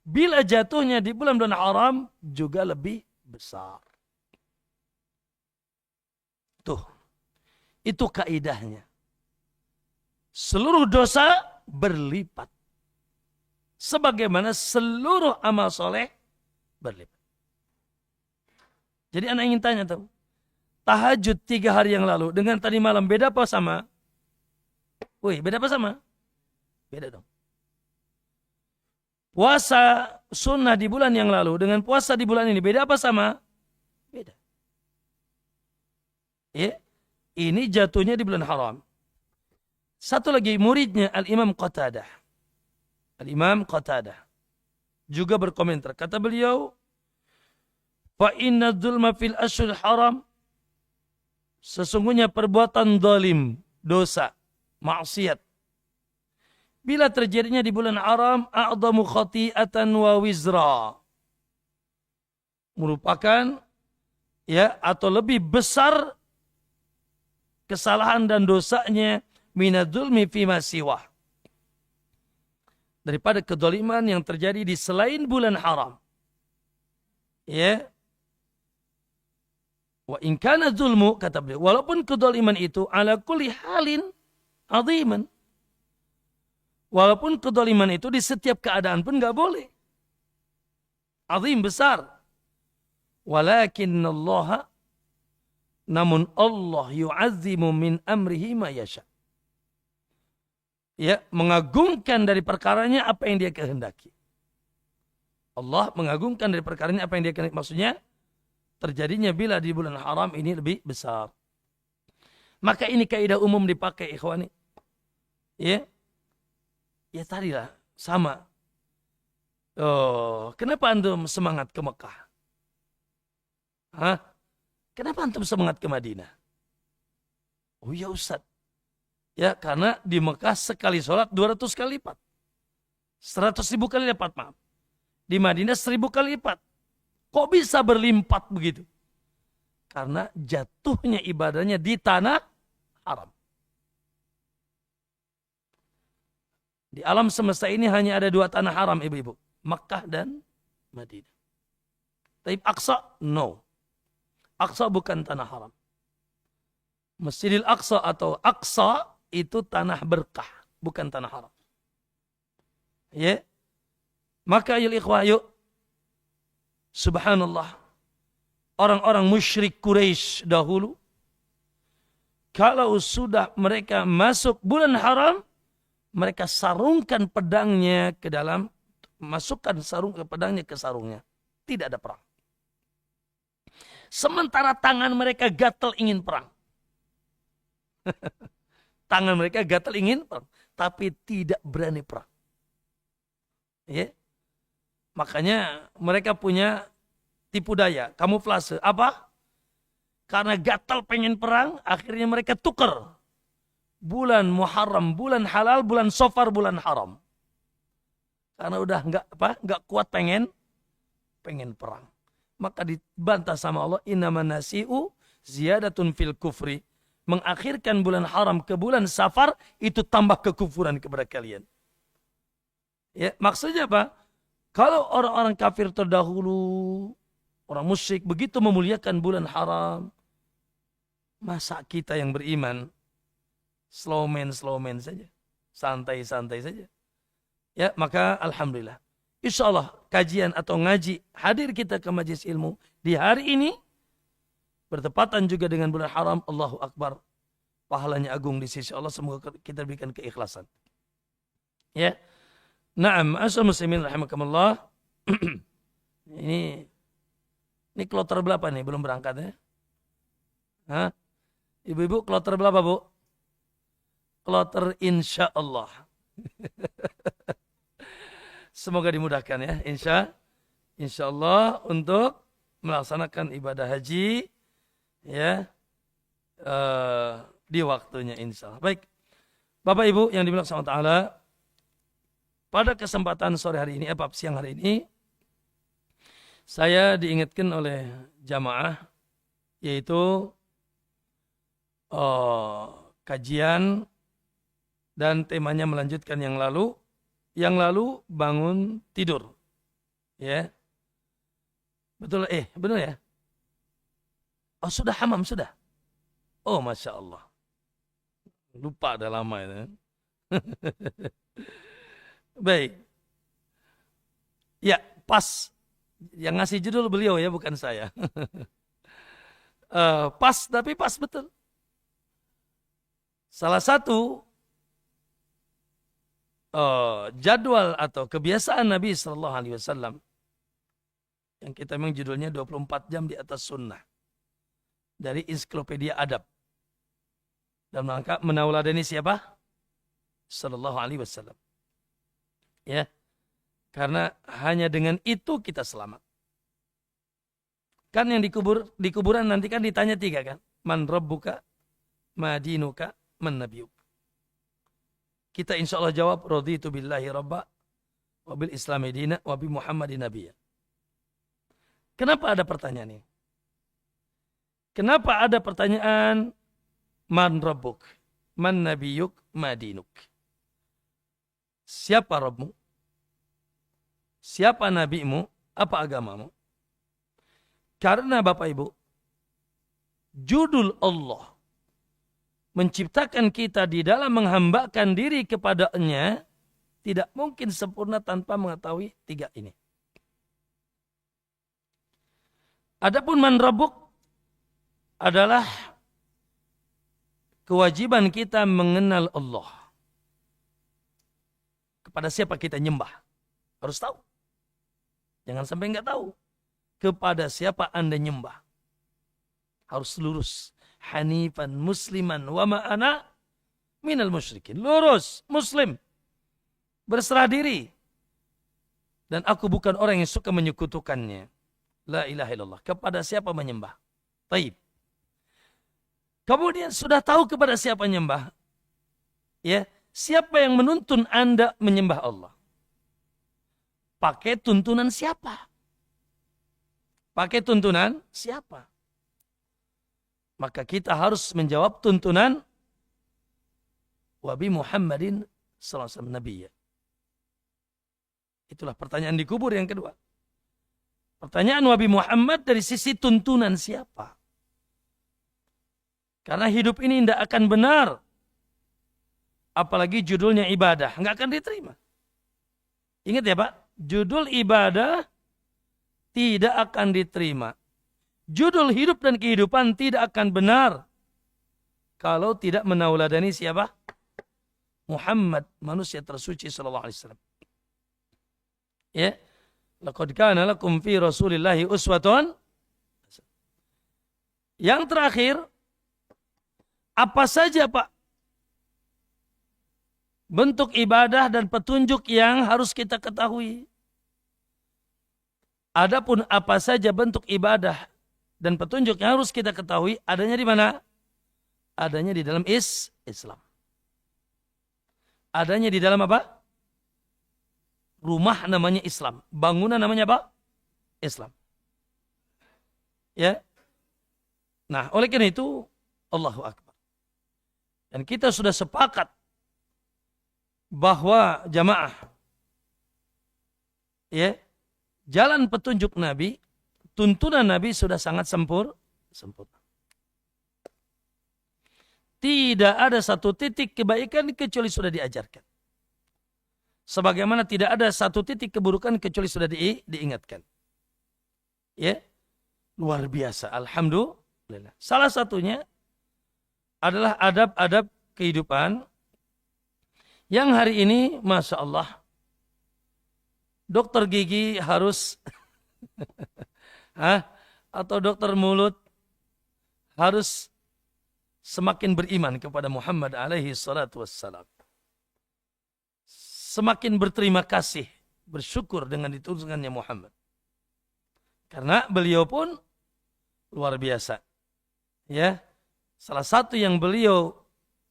bila jatuhnya di bulan-bulan haram, juga lebih besar. Tuh, itu kaidahnya. Seluruh dosa berlipat. Sebagaimana seluruh amal soleh berlipat. Jadi anak ingin tanya tuh, tahajud 3 hari yang lalu dengan tadi malam beda apa sama? Wih, beda apa sama? Beda dong. Puasa sunnah di bulan yang lalu dengan puasa di bulan ini beda apa sama? Beda. Ya, ini jatuhnya di bulan haram. Satu lagi muridnya Al-Imam Qatadah. Al-Imam Qatadah juga berkomentar. Kata beliau, fa inna dzulma fil ashhuril haram, sesungguhnya perbuatan zalim, dosa, maksiat, bila terjadinya di bulan haram, a'dhamu khati'atan wa wizra, merupakan ya atau lebih besar kesalahan dan dosanya minadzulmi fima siwah, daripada kedzaliman yang terjadi di selain bulan haram. Ya. Wa in kana zulmu, kata beliau, walaupun kedzaliman itu ala kulli halin aziman. Walaupun kedzaliman itu di setiap keadaan pun enggak boleh. Azim, besar. Walakin Allah, namun Allah yu'azzimu min amrihi ma yasha. Ya, mengagungkan dari perkaranya apa yang dia kehendaki. Allah mengagungkan dari perkaranya apa yang dia kehendaki. Maksudnya, terjadinya bila di bulan haram ini lebih besar. Maka ini kaidah umum dipakai, ikhwani. Ya, ya tadilah, sama. Oh, kenapa antum semangat ke Mekah? Hah? Kenapa antum semangat ke Madinah? Oh ya Ustaz. Ya, karena di Mekah sekali sholat 200 kali lipat. 100.000 kali lipat, maaf. Di Madinah 1.000 kali lipat. Kok bisa berlipat begitu? Karena jatuhnya ibadahnya di tanah haram. Di alam semesta ini hanya ada 2 tanah haram, ibu-ibu. Makkah dan Madinah. Tapi Aqsa, no. Aqsa bukan tanah haram. Masjidil Aqsa atau Aqsa itu tanah berkah, bukan tanah haram. Ya. Maka ayol ikhwah, yuk. Subhanallah. Orang-orang musyrik Quraisy dahulu, kalau sudah mereka masuk bulan haram, mereka sarungkan pedangnya ke dalam, masukkan pedangnya ke sarungnya. Tidak ada perang. Sementara tangan mereka gatal ingin perang. Tangan mereka gatal ingin perang, tapi tidak berani perang. Ya. Makanya mereka punya tipu daya, kamuflase. Apa? Karena gatal pengen perang, akhirnya mereka tukar. Bulan Muharram, bulan halal, bulan Safar, bulan haram. Karena udah enggak kuat pengen perang. Maka dibantah sama Allah, innaman nasi'u ziyadatun fil kufri. Mengakhirkan bulan haram ke bulan Safar itu tambah kekufuran kepada kalian. Ya, maksudnya apa? Kalau orang-orang kafir terdahulu, orang musyrik begitu memuliakan bulan haram, masa kita yang beriman slow man saja, santai-santai saja. Ya, maka alhamdulillah. Insyaallah kajian atau ngaji hadir kita ke majelis ilmu di hari ini bertepatan juga dengan bulan haram, Allahu Akbar. Pahalanya agung di sisi Allah. Semoga kita berikan keikhlasan. Ya. Naam, asal muslimin rahimakumullah. Ini kloter berapa nih? Belum berangkat ya? Hah? Ibu-ibu kloter berapa, Bu? Kloter insya Allah. Semoga dimudahkan ya. Insya Allah untuk melaksanakan ibadah haji ya di waktunya insya Allah. Baik, Bapak Ibu yang dimuliakan Allah Ta'ala, pada kesempatan sore hari ini, siang hari ini, saya diingatkan oleh jamaah yaitu kajian dan temanya melanjutkan yang lalu. Yang lalu bangun tidur. Ya. Betul, benar ya? Oh, sudah hamam, sudah. Oh, Masya Allah. Lupa dah lama itu. Baik. Ya, pas. Yang ngasih judul beliau ya, bukan saya. Pas, tapi pas betul. Salah satu jadwal atau kebiasaan Nabi Sallallahu Alaihi Wasallam yang kita memang judulnya 24 jam di atas sunnah dari Ensiklopedia Adab dan rangka menauladani siapa? Sallallahu Alaihi Wasallam. Ya, karena hanya dengan itu kita selamat. Kan yang di kuburan nanti kan ditanya 3 kan? Man rabbuka, ma dinuka, man nabiyuk. Kita insya Allah jawab, raditu billahi rabba, wa bil islami dina, wa bi muhammadin nabiyya. Kenapa ada pertanyaan ini? Kenapa ada pertanyaan, man rabbuk, man nabiyuk, ma dinuk? Siapa Rabbmu? Siapa nabimu? Apa agamamu? Karena Bapak Ibu, judul Allah menciptakan kita di dalam menghambakan diri kepadanya tidak mungkin sempurna tanpa mengetahui 3 ini. Adapun man rabbuk adalah kewajiban kita mengenal Allah. Kepada siapa kita nyembah? Harus tahu. Jangan sampai enggak tahu. Kepada siapa Anda nyembah? Harus lurus. Hanifan musliman wa ma'ana minal musyrikin. Lurus, muslim. Berserah diri. Dan aku bukan orang yang suka menyekutukannya. La ilaha illallah. Kepada siapa menyembah? Taib. Kemudian sudah tahu kepada siapa menyembah. Ya, siapa yang menuntun Anda menyembah Allah? Pakai tuntunan siapa? Pakai tuntunan siapa? Maka kita harus menjawab tuntunan Wabi Muhammadin sallallahu alaihi wasallam nabiyya. Itulah pertanyaan di kubur yang kedua. Pertanyaan Wabi Muhammad dari sisi tuntunan siapa? Karena hidup ini tidak akan benar. Apalagi judulnya ibadah. Nggak akan diterima. Ingat ya Pak, judul ibadah tidak akan diterima. Judul hidup dan kehidupan tidak akan benar kalau tidak menauladani siapa? Muhammad, manusia tersuci sallallahu alaihi wasallam. Ya. Laqad kana lakum fi Rasulillahi uswatun. Yang terakhir, apa saja Pak bentuk ibadah dan petunjuk yang harus kita ketahui? Adapun apa saja bentuk ibadah dan petunjuk yang harus kita ketahui, adanya di mana? Adanya di dalam Islam. Adanya di dalam apa? Rumah namanya Islam. Bangunan namanya apa? Islam. Ya. Nah, oleh karena itu, Allahu Akbar. Dan kita sudah sepakat bahwa jamaah, ya, jalan petunjuk Nabi, tuntunan Nabi sudah sangat sempurna. Tidak ada satu titik kebaikan kecuali sudah diajarkan. Sebagaimana tidak ada satu titik keburukan kecuali sudah diingatkan. Ya, luar biasa. Alhamdulillah. Salah satunya adalah adab-adab kehidupan yang hari ini, Masya Allah, dokter gigi harus atau dokter mulut harus semakin beriman kepada Muhammad alaihi salatu wassalam. Semakin berterima kasih, bersyukur dengan diturunkannya Muhammad. Karena beliau pun luar biasa. Ya, salah satu yang beliau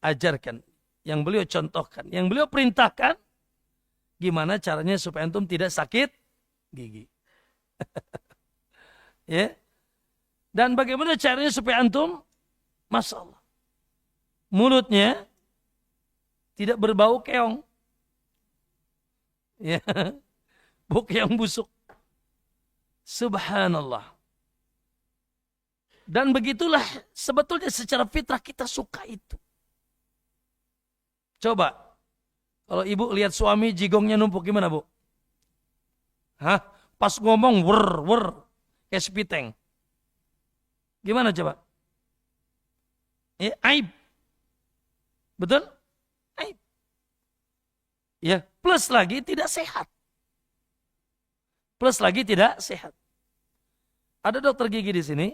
ajarkan, yang beliau contohkan, yang beliau perintahkan, gimana caranya supaya antum tidak sakit gigi. Ya. Dan bagaimana caranya supaya antum, Masya Allah, mulutnya tidak berbau keong. Ya, bau keong busuk. Subhanallah. Dan begitulah sebetulnya secara fitrah kita suka itu. Coba, kalau ibu lihat suami jigongnya numpuk gimana, Bu? Pas ngomong wer kayak sepiteng. Gimana coba? Aib. Betul? Aib. Ya, plus lagi tidak sehat. Plus lagi tidak sehat. Ada dokter gigi di sini.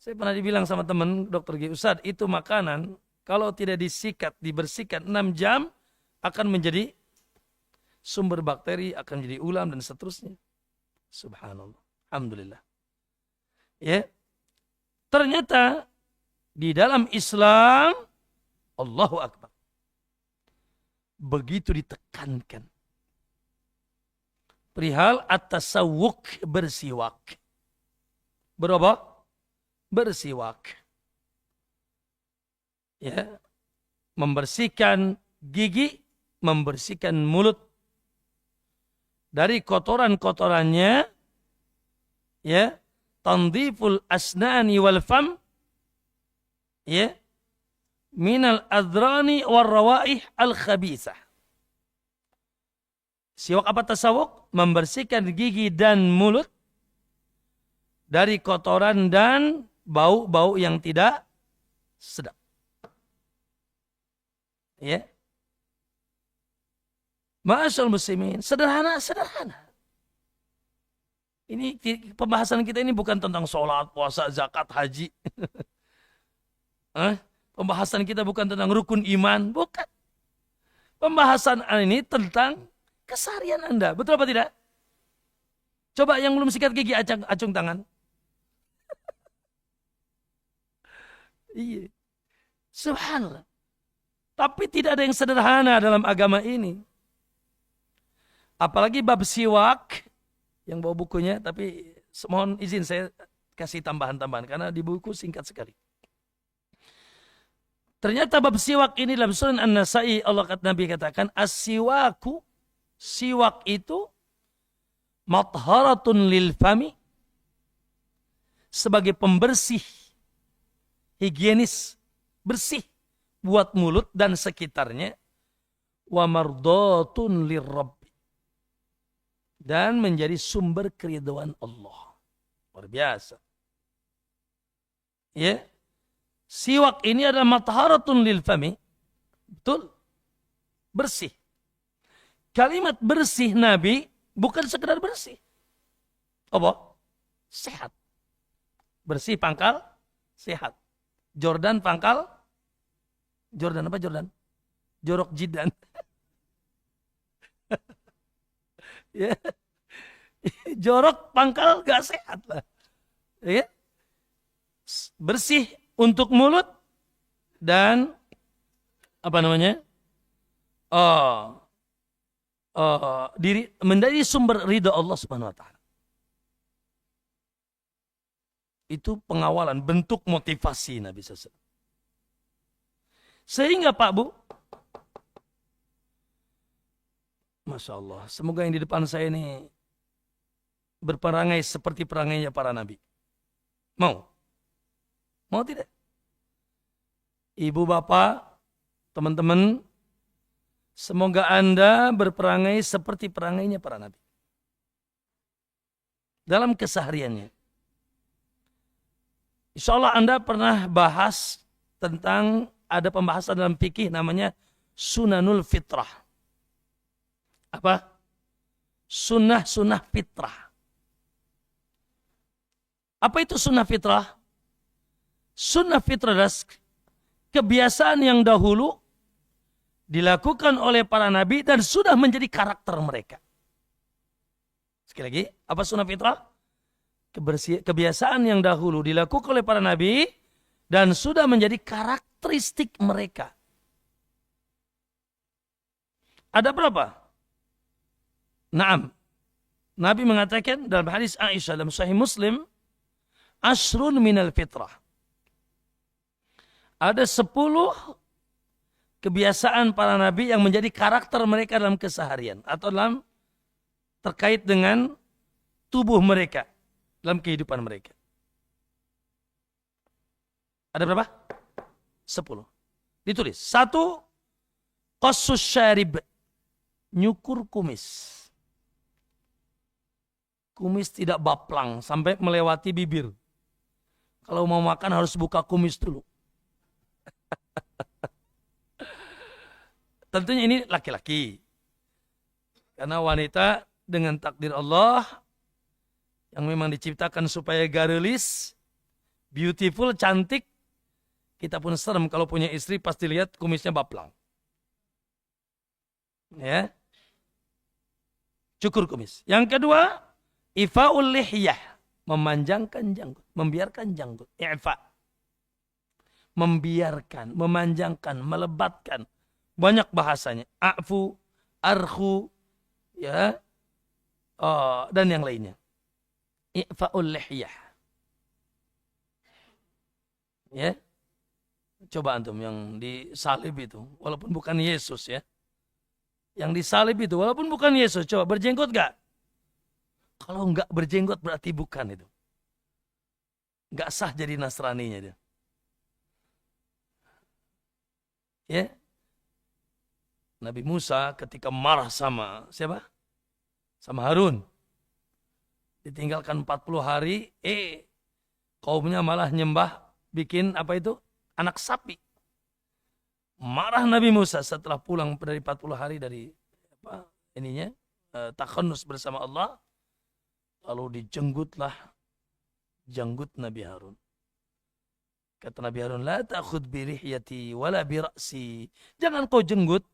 Saya pernah dibilang sama teman dokter gigi, Ustaz, itu makanan kalau tidak disikat, dibersihkan 6 jam akan menjadi sumber bakteri, akan menjadi ulam dan seterusnya. Subhanallah. Alhamdulillah. Ya. Ternyata di dalam Islam, Allahu Akbar, begitu ditekankan perihal at-tasawwuk, bersiwak. Berapa? Bersiwak. Ya. Membersihkan gigi, membersihkan mulut dari kotoran-kotorannya, ya, tandhiful asnani wal fam, ya, minal adrani war rawaih al khabithah. Siwak apa tasawuk? Membersihkan gigi dan mulut dari kotoran dan bau-bau yang tidak sedap. Ya. Ma'asyal muslimin, sederhana. Ini pembahasan kita ini bukan tentang sholat, puasa, zakat, haji. Pembahasan kita bukan tentang rukun iman, bukan. Pembahasan ini tentang keseharian Anda, betul apa tidak? Coba yang belum sikat gigi acung tangan. Iya. Subhanallah. Tapi tidak ada yang sederhana dalam agama ini. Apalagi bab siwak, yang bawa bukunya, tapi mohon izin saya kasih tambahan-tambahan karena di buku singkat sekali. Ternyata bab siwak ini dalam Sunan An-Nasai, Nabi katakan as-siwaku, siwak itu matharatun lil fami, sebagai pembersih, higienis, bersih buat mulut dan sekitarnya, wa mardatun lirrabb, dan menjadi sumber keridhaan Allah. Luar biasa. Ya. Siwak ini adalah matharatun lil fami. Betul. Bersih. Kalimat bersih Nabi bukan sekedar bersih. Apa? Sehat. Bersih pangkal sehat. Jordan pangkal. Jordan apa Jordan? Jorok jidan. Ya. Jorok pangkal gak sehat lah. Ya. Bersih untuk mulut dan apa namanya? Diri menjadi sumber ridha Allah Subhanahu wa taala. Itu pengawalan, bentuk motivasi Nabi SAW. Sehingga Pak Bu, Masya Allah, semoga yang di depan saya ini berperangai seperti perangainya para Nabi. Mau? Mau tidak? Ibu bapak, teman-teman, semoga Anda berperangai seperti perangainya para Nabi. Dalam kesehariannya. Insya Allah Anda pernah bahas tentang ada pembahasan dalam fikih namanya sunanul fitrah. Apa? Sunnah-sunnah fitrah. Apa itu sunnah fitrah? Sunnah fitrah adalah kebiasaan yang dahulu dilakukan oleh para nabi dan sudah menjadi karakter mereka. Sekali lagi, apa sunnah fitrah? Kebiasaan yang dahulu dilakukan oleh para nabi dan sudah menjadi karakteristik mereka. Ada berapa? Naam. Nabi mengatakan dalam hadis Aisyah dalam Sahih Muslim, asrun minal fitrah. Ada 10 kebiasaan para nabi yang menjadi karakter mereka dalam keseharian atau dalam terkait dengan tubuh mereka dalam kehidupan mereka. Ada berapa? 10. Ditulis. 1, qassus syarib, nyukur kumis. Kumis tidak baplang sampai melewati bibir. Kalau mau makan harus buka kumis dulu. Tentunya ini laki-laki. Karena wanita dengan takdir Allah yang memang diciptakan supaya garelis, beautiful, cantik. Kita pun serem kalau punya istri pasti lihat kumisnya baplang. Ya. Cukur kumis. Yang kedua, ifa'ul lihyah, memanjangkan janggut, membiarkan janggut. Ifa. Membiarkan, memanjangkan, melebatkan. Banyak bahasanya. A'fu, arkhu, ya, dan yang lainnya. Ifa'ul lihyah. Ya. Coba antum yang disalib itu, walaupun bukan Yesus ya. Yang disalib itu, walaupun bukan Yesus, coba berjenggot gak? Kalau enggak berjenggot berarti bukan itu. Enggak sah jadi Nasraninya dia. Ya. Nabi Musa ketika marah sama siapa? Sama Harun. Ditinggalkan 40 hari, kaumnya malah nyembah bikin apa itu? Anak sapi. Marah Nabi Musa setelah pulang dari 40 hari dari apa ininya? Takhannus bersama Allah. Lalu dijenggutlah janggut Nabi Harun. Kata Nabi Harun, la ta'khud bi lihyati wala bi ra'si. Jangan kau jenggut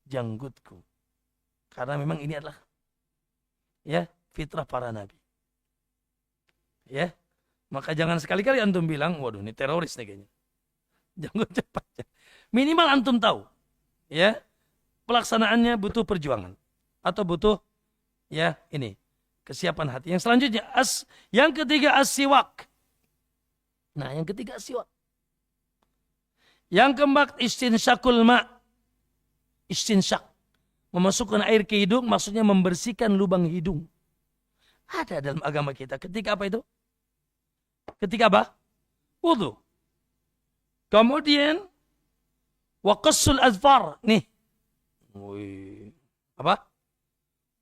janggutku. Karena memang ini adalah ya fitrah para nabi. Ya. Maka jangan sekali-kali antum bilang, waduh ini teroris nih kayaknya. Janggut cepat. Minimal antum tahu. Ya. Pelaksanaannya butuh perjuangan. Atau butuh ya ini kesiapan hati. Yang selanjutnya yang ketiga as-siwak. Nah, yang ketiga as-siwak. Yang keempat istinsyakul ma. Istinsyak. Memasukkan air ke hidung maksudnya membersihkan lubang hidung. Ada dalam agama kita. Ketika apa itu? Ketika apa? Wudu. Kemudian waqassul azfar. Nih. Wih. Apa?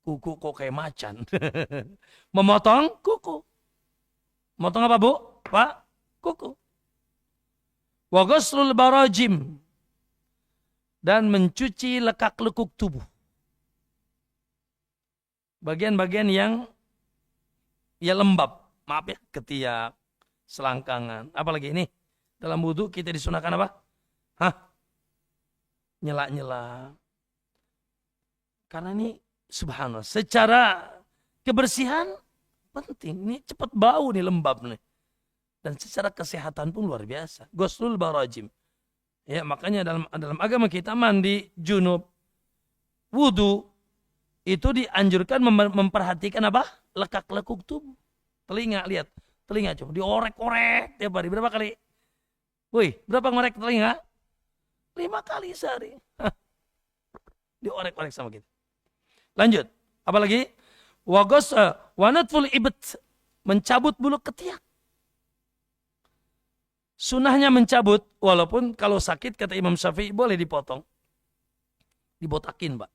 Kuku kok kayak macan. Memotong kuku. Memotong apa, Bu? Pak? Kuku. Wa ghuslul barajim. Dan mencuci lekak-lekuk tubuh. Bagian-bagian yang ya lembab. Maaf ya, ketiak, selangkangan. Apalagi ini? Dalam wudu kita disunahkan apa? Nyela-nyela. Karena ini subhanallah, secara kebersihan penting. Ini cepat bau nih, lembab nih. Dan secara kesehatan pun luar biasa. Ghuslul barajim. Ya, makanya dalam agama kita mandi junub, wudu itu dianjurkan memperhatikan apa? Lekak-lekuk tubuh. Telinga, lihat. Telinga coba diorek-orek tiap hari. Berapa kali? Woi, berapa ngorek telinga? 5 kali sehari. Diorek-orek sama kita. Lanjut. Apalagi? Wanatful ibet. Mencabut bulu ketiak. Sunahnya mencabut. Walaupun kalau sakit, kata Imam Syafi'i, boleh dipotong. Dibotakin, Pak.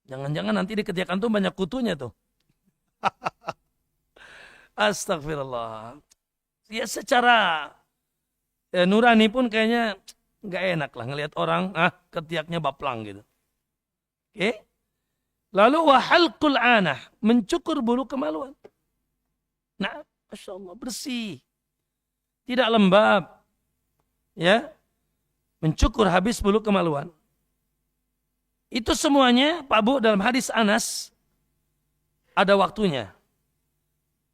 Jangan-jangan nanti di ketiak antum banyak kutunya tuh. Astagfirullah. ya secara nurani pun kayaknya nggak enak lah ngelihat orang ketiaknya baplang gitu. Oke. Lalu wahalqul anah, mencukur bulu kemaluan. Nah, Masya Allah, bersih. Tidak lembab. Ya. Mencukur habis bulu kemaluan. Itu semuanya, Pak Bu, dalam hadis Anas, ada waktunya.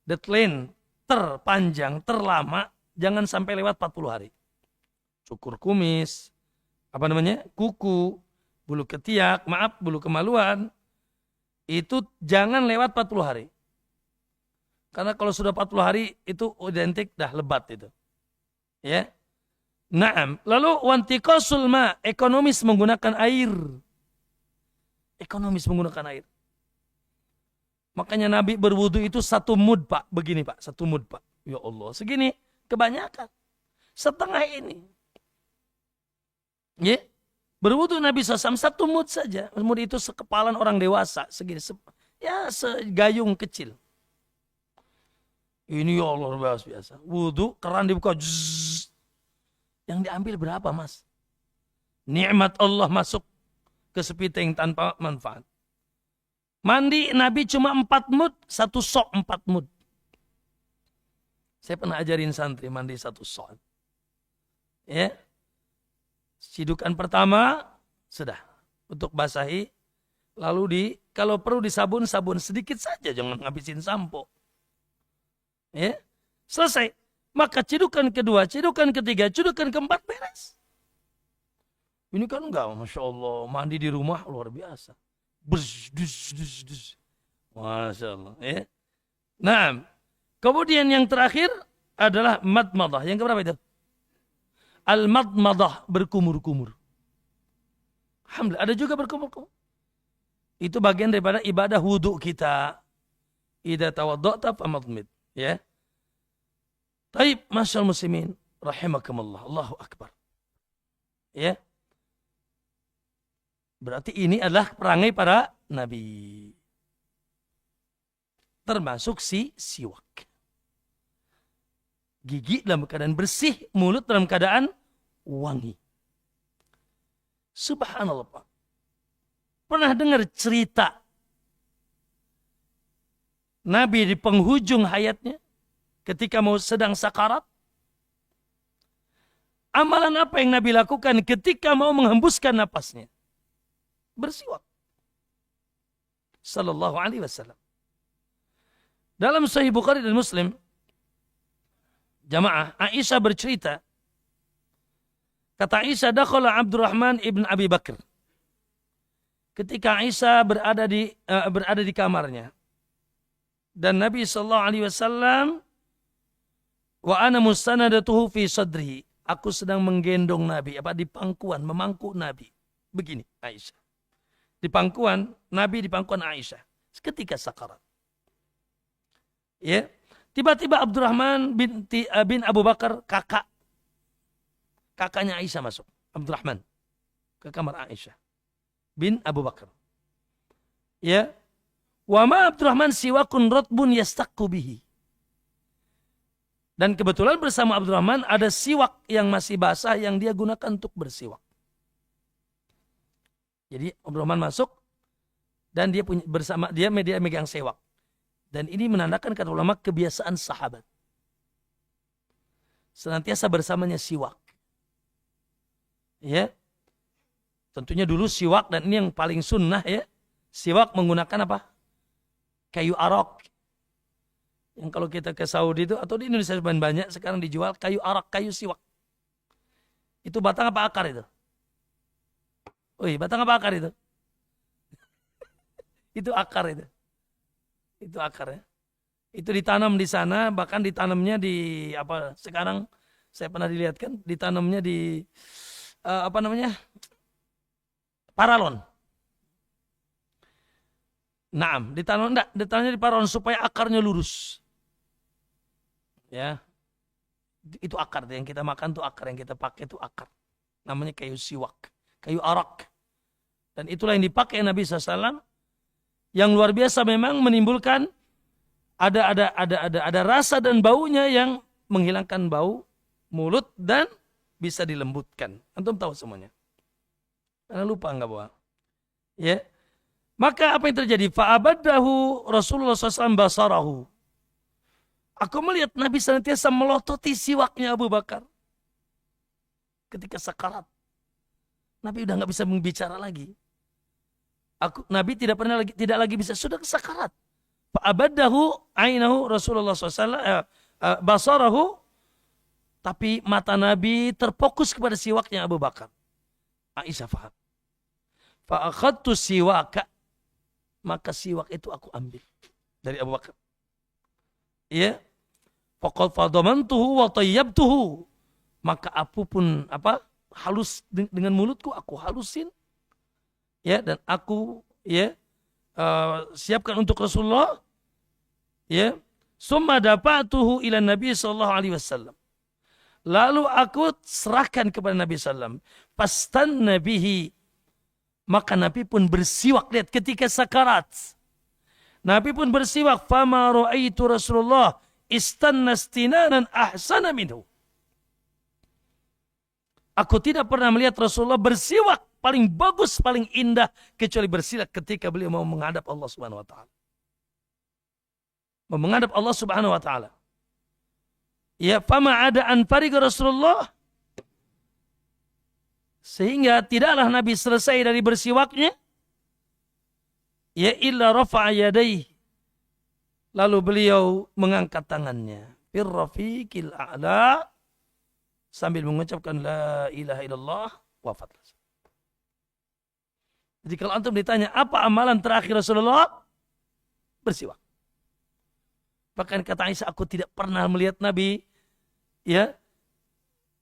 Deadline terpanjang, terlama, jangan sampai lewat 40 hari. Cukur kumis, kuku, bulu ketiak, bulu kemaluan, itu jangan lewat 40 hari. Karena kalau sudah 40 hari, itu identik dah lebat itu. Ya. Naam. Lalu wantiqasul ma, ekonomis menggunakan air. Ekonomis menggunakan air. Makanya Nabi berwudu itu 1 mud, Pak. Begini, Pak. 1 mud, Pak. Ya Allah. Segini. Kebanyakan. Setengah ini. Ya. Berwudu Nabi SAW 1 mud saja. Mud itu sekepalan orang dewasa. Segini. Ya, segayung kecil. Ini ya Allah biasa. Wudu, keran dibuka. Zzz. Yang diambil berapa, Mas? Nikmat Allah masuk ke sepiteng tanpa manfaat. Mandi Nabi cuma 4 mud, 1 sok 4 mud. Saya pernah ajarin santri mandi 1 sok. Ya. Sidukan pertama sudah untuk basahi, lalu kalau perlu sabun sedikit saja, jangan ngabisin sampo. Ya. Selesai. Maka cidukan kedua, cidukan ketiga, cidukan keempat beres. Ini kan enggak, Masya Allah, mandi di rumah luar biasa. Masya Allah. Ya. Nah, kemudian yang terakhir adalah madmadah. Yang keberapa itu? Al-madmadah, berkumur-kumur. Alhamdulillah, ada juga berkumur-kumur. Itu bagian daripada ibadah wudu kita. Idza tawadda'ta famadmid. Ya. Taib, masyaallah muslimin, rahimakumullah, Allahu akbar. Ya. Berarti ini adalah perangai para nabi. Termasuk siwak. Gigi dalam keadaan bersih, mulut dalam keadaan wangi. Subhanallah, Pak. Pernah dengar cerita Nabi di penghujung hayatnya ketika mau sedang sakarat? Amalan apa yang Nabi lakukan ketika mau menghembuskan napasnya? Bersiwak. Sallallahu alaihi wasallam. Dalam Sahih Bukhari dan Muslim, jamaah, Aisyah bercerita, kata Aisyah, dakhala Abdurrahman ibn Abi Bakr. Ketika Aisyah berada di kamarnya, dan Nabi sallallahu alaihi wasallam, wa ana mustanadatuhu fi sadrihi, aku sedang menggendong Nabi, di pangkuan, memangku Nabi. Begini Aisyah. Nabi di pangkuan Aisyah ketika sakarat. Ya. Tiba-tiba Abdurrahman bin Abu Bakar, kakaknya Aisyah masuk. Abdurrahman ke kamar Aisyah bin Abu Bakar. Ya. Wa ma Abdurrahman siwakun ratbun yastaqqu bihi. Dan kebetulan bersama Abdurrahman ada siwak yang masih basah yang dia gunakan untuk bersiwak. Jadi Abdurrahman masuk dan dia megang siwak. Dan ini menandakan kata ulama kebiasaan sahabat. Senantiasa bersamanya siwak. Ya. Tentunya dulu siwak, dan ini yang paling sunnah ya. Siwak menggunakan apa? Kayu arok. Yang kalau kita ke Saudi itu atau di Indonesia banyak sekarang dijual kayu arok, kayu siwak. Itu batang apa akar itu? Batang apa akar itu? Itu akar itu. Itu akarnya. Itu ditanam di sana, bahkan ditanamnya di sekarang saya pernah dilihatkan ditanamnya di paralon. Naam, ditanamnya di paralon supaya akarnya lurus. Ya. Itu akar yang kita makan tuh akar, yang kita pakai itu akar. Namanya kayu siwak, kayu arak. Dan itulah yang dipakai Nabi SAW. Yang luar biasa memang menimbulkan ada rasa dan baunya yang menghilangkan bau mulut dan bisa dilembutkan. Antum tahu semuanya. Karena lupa enggak bawa. Ya. Maka apa yang terjadi? Fa'abadahu Rasulullah SAW basarahu. Aku melihat Nabi senantiasa melototi siwaknya Abu Bakar. Ketika sakarat. Nabi udah nggak bisa berbicara lagi. Nabi tidak lagi bisa, sudah sakarat. Fa'abadahu ainahu Rasulullah SAW basarahu. Tapi mata Nabi terfokus kepada siwaknya Abu Bakar. Aisyah faham. Fa'akhadtu siwaka. Maka siwak itu aku ambil dari Abu Bakar. Ya. Faqad fadamantuhu wa tayyabtuhu. Maka aku pun halus dengan mulutku aku halusin. Ya, dan aku siapkan untuk Rasulullah. Ya. Summa dafa'tuhu ila Nabi sallallahu alaihi wasallam. Lalu aku serahkan kepada Nabi sallam. Pastan nabihi. Maka Nabi pun bersiwak. Lihat ketika sakarat. Nabi pun bersiwak. Fama ra'aitu Rasulullah istanna istinanan ahsana minhu. Aku tidak pernah melihat Rasulullah bersiwak paling bagus, paling indah. Kecuali bersiwak ketika beliau mau menghadap Allah subhanahu wa ta'ala. Mau menghadap Allah subhanahu wa ta'ala. Ya, fama ada anfariga Rasulullah. Sehingga tidaklah Nabi selesai dari bersiwaknya. Ya illa rafa'a yadayhi. Lalu beliau mengangkat tangannya. Firrafiqil a'la. Sambil mengucapkan la ilaha illallah. Wafat. Jadi kalau antum ditanya apa amalan terakhir Rasulullah? Bersiwak. Bahkan kata Aisyah, aku tidak pernah melihat Nabi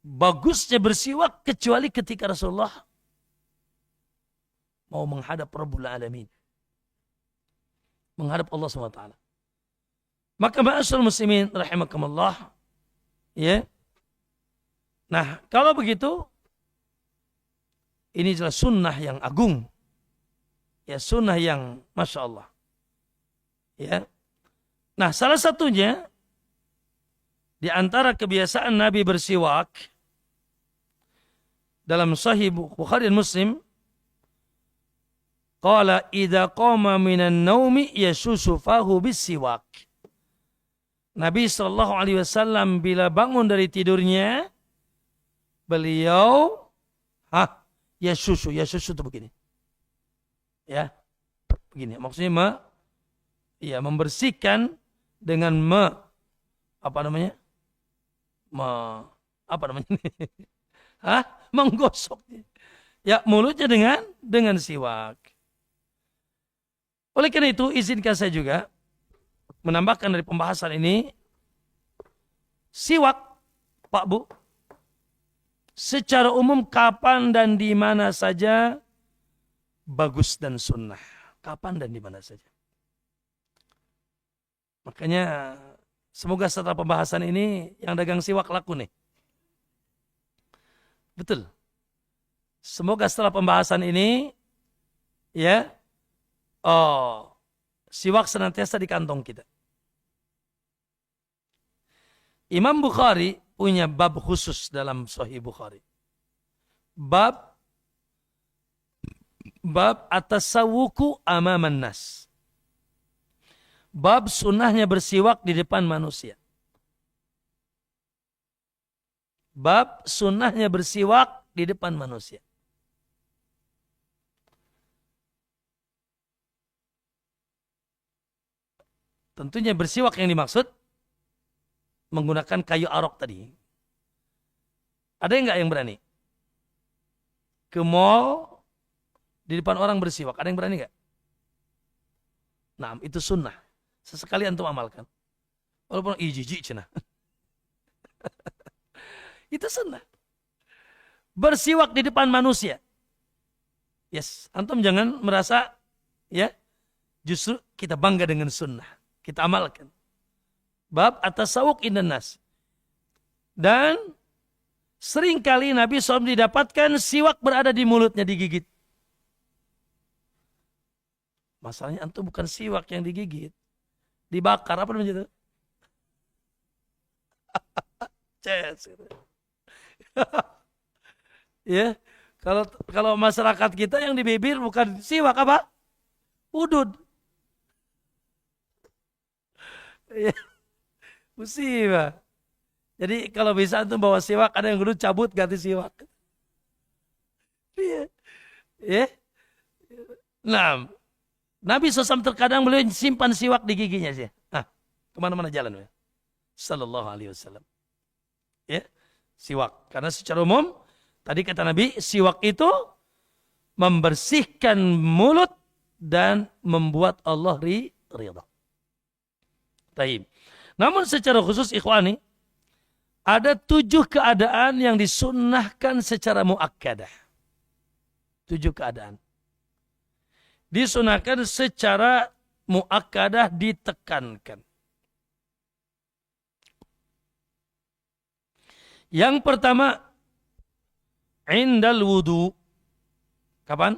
bagusnya bersiwak kecuali ketika Rasulullah mau menghadap Rabbul Alamin. Menghadap Allah SWT. Maka ma'asyarul muslimin rahimakumullah. Ya. Nah, kalau begitu ini adalah sunnah yang agung. Ya, sunnah yang Masya Allah. Ya. Nah, salah satunya di antara kebiasaan Nabi bersiwak dalam Sahih Bukhari dan Muslim, qala idza qama minan naumi yasusu fahu bisiwak. Nabi sallallahu alaihi wasallam bila bangun dari tidurnya, beliau yasusu itu begini. Ya. Begini, maksudnya membersihkan dengan menggosok ya mulutnya dengan siwak. Oleh karena itu izinkan saya juga menambahkan dari pembahasan ini, siwak Pak Bu secara umum kapan dan di mana saja bagus dan sunnah. Kapan dan di mana saja. Makanya semoga setelah pembahasan ini yang dagang siwak laku nih. Betul. Semoga setelah pembahasan ini siwak senantiasa di kantong kita. Imam Bukhari punya bab khusus dalam Sahih Bukhari. Bab at-tasawwuku amaman nas. Bab sunnahnya bersiwak di depan manusia. Bab sunnahnya bersiwak di depan manusia. Tentunya bersiwak yang dimaksud menggunakan kayu arok tadi. Ada enggak yang berani? Ke mall di depan orang bersiwak. Ada yang berani enggak? Nah, itu sunnah. Sesekali antum amalkan. Walaupun jijik cenah. Itu sunnah. Bersiwak di depan manusia. Yes, antum jangan merasa justru kita bangga dengan sunnah. Kita amalkan. Bab at-tasawwuk indan nas. Dan seringkali Nabi SAW didapatkan siwak berada di mulutnya digigit. Masalahnya antum bukan siwak yang digigit. Dibakar apa namanya itu? Ces. Ya, kalau masyarakat kita yang di bibir bukan siwak apa? Udud. Ya, musibah. Jadi kalau bisa tuh bawa siwak, ada yang udud cabut ganti siwak. Iya. Ya. Nah, Nabi SAW terkadang beliau simpan siwak di giginya sih. Nah, kemana-mana jalan ya. Sallallahu alaihi wasallam. Ya, siwak. Karena secara umum, tadi kata Nabi, siwak itu membersihkan mulut dan membuat Allah ridha. Taib. Namun secara khusus ikhwani, ada 7 keadaan yang disunnahkan secara muakkadah. 7 keadaan. Disunahkan secara muakkadah, ditekankan. Yang pertama, indal wudu. Kapan?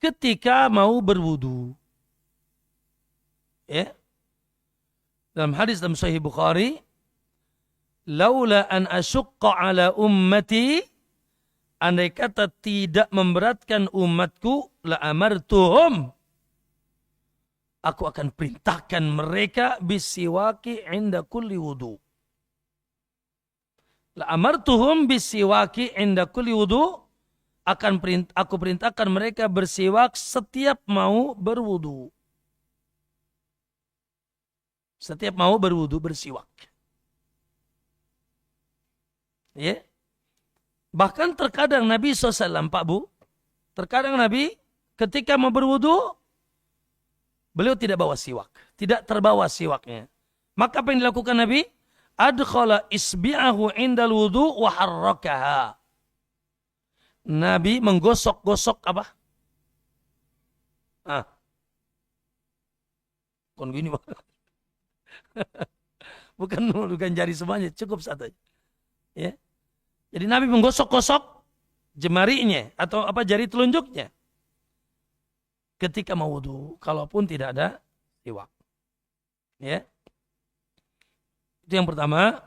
Ketika mau berwudu. Ya. Dalam hadis dalam Sahih Bukhari, laula an asyqa ala ummati, andai kata tidak memberatkan umatku, la amartuhum, aku akan perintahkan mereka bisiwaki inda kulli wudu. La amartuhum bisiwaki inda kulli wudu, aku perintahkan mereka bersiwak setiap mau berwudu. Setiap mau berwudu bersiwak. Ya. Bahkan terkadang Nabi SAW, Pak Bu, terkadang Nabi ketika mau berwudu, beliau tidak bawa siwak. Tidak terbawa siwaknya. Maka apa yang dilakukan Nabi? Adkhala isbi'ahu indal wudu wa harrakaha. Nabi menggosok-gosok apa? Kon gini bukan jari semuanya, cukup satu. Ya. Jadi Nabi menggosok-gosok jemarinya atau apa jari telunjuknya ketika mau wudu, kalaupun tidak ada siwak. Ya. Itu yang pertama,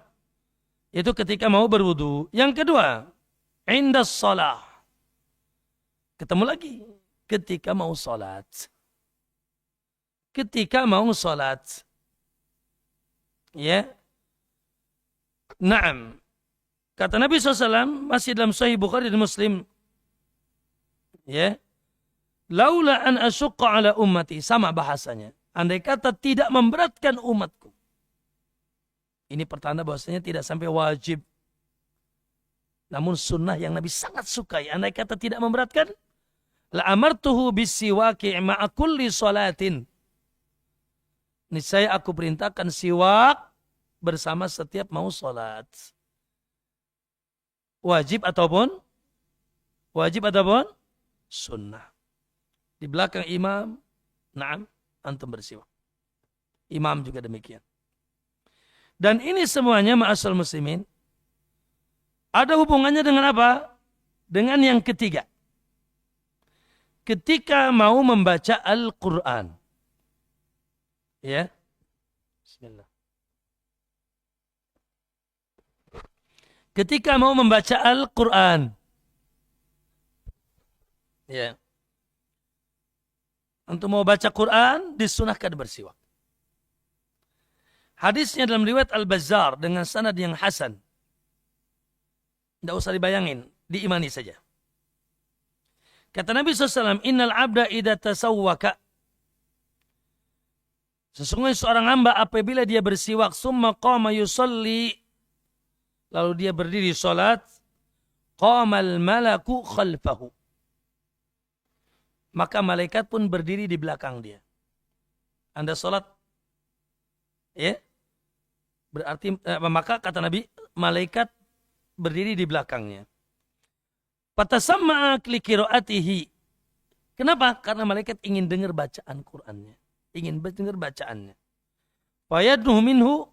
itu ketika mau berwudu. Yang kedua, indas shalah. Ketemu lagi ketika mau salat. Ketika mau salat. Ya. Naam. Kata Nabi SAW, masih dalam Sahih Bukhari dan Muslim. Ya. Laula an asyqa ala ummati. Sama bahasanya. Andai kata tidak memberatkan umatku. Ini pertanda bahwasanya tidak sampai wajib. Namun sunnah yang Nabi sangat sukai. Andai kata tidak memberatkan. La amartuhu bisiwaki ma'a kulli salatin. Niscaya aku perintahkan siwak bersama setiap mau salat. Wajib ataupun sunnah. Di belakang imam, na'am, antum bersiwak. Imam juga demikian. Dan ini semuanya ma'asal muslimin ada hubungannya dengan apa? Dengan yang ketiga. Ketika mau membaca Al-Quran. Ya. Bismillah. Ketika mau membaca Al-Quran. Ya. Untuk mau baca Quran, disunahkan bersiwak. Hadisnya dalam riwayat Al-Bazzar dengan sanad yang hasan. Tidak usah dibayangin, diimani saja. Kata Nabi SAW, Innal abda idha tasawwaka. Sesungguhnya seorang hamba apabila dia bersiwak, summa qama yusalli, lalu dia berdiri salat, qamal malaku khalfahu. Maka malaikat pun berdiri di belakang dia. Anda salat, ya? Berarti, maka kata Nabi, malaikat berdiri di belakangnya. Fatasamma'a liqiraatihi. Kenapa? Karena malaikat ingin dengar bacaan Qur'annya. Ingin dengar bacaannya. Fayadnuhu minhu.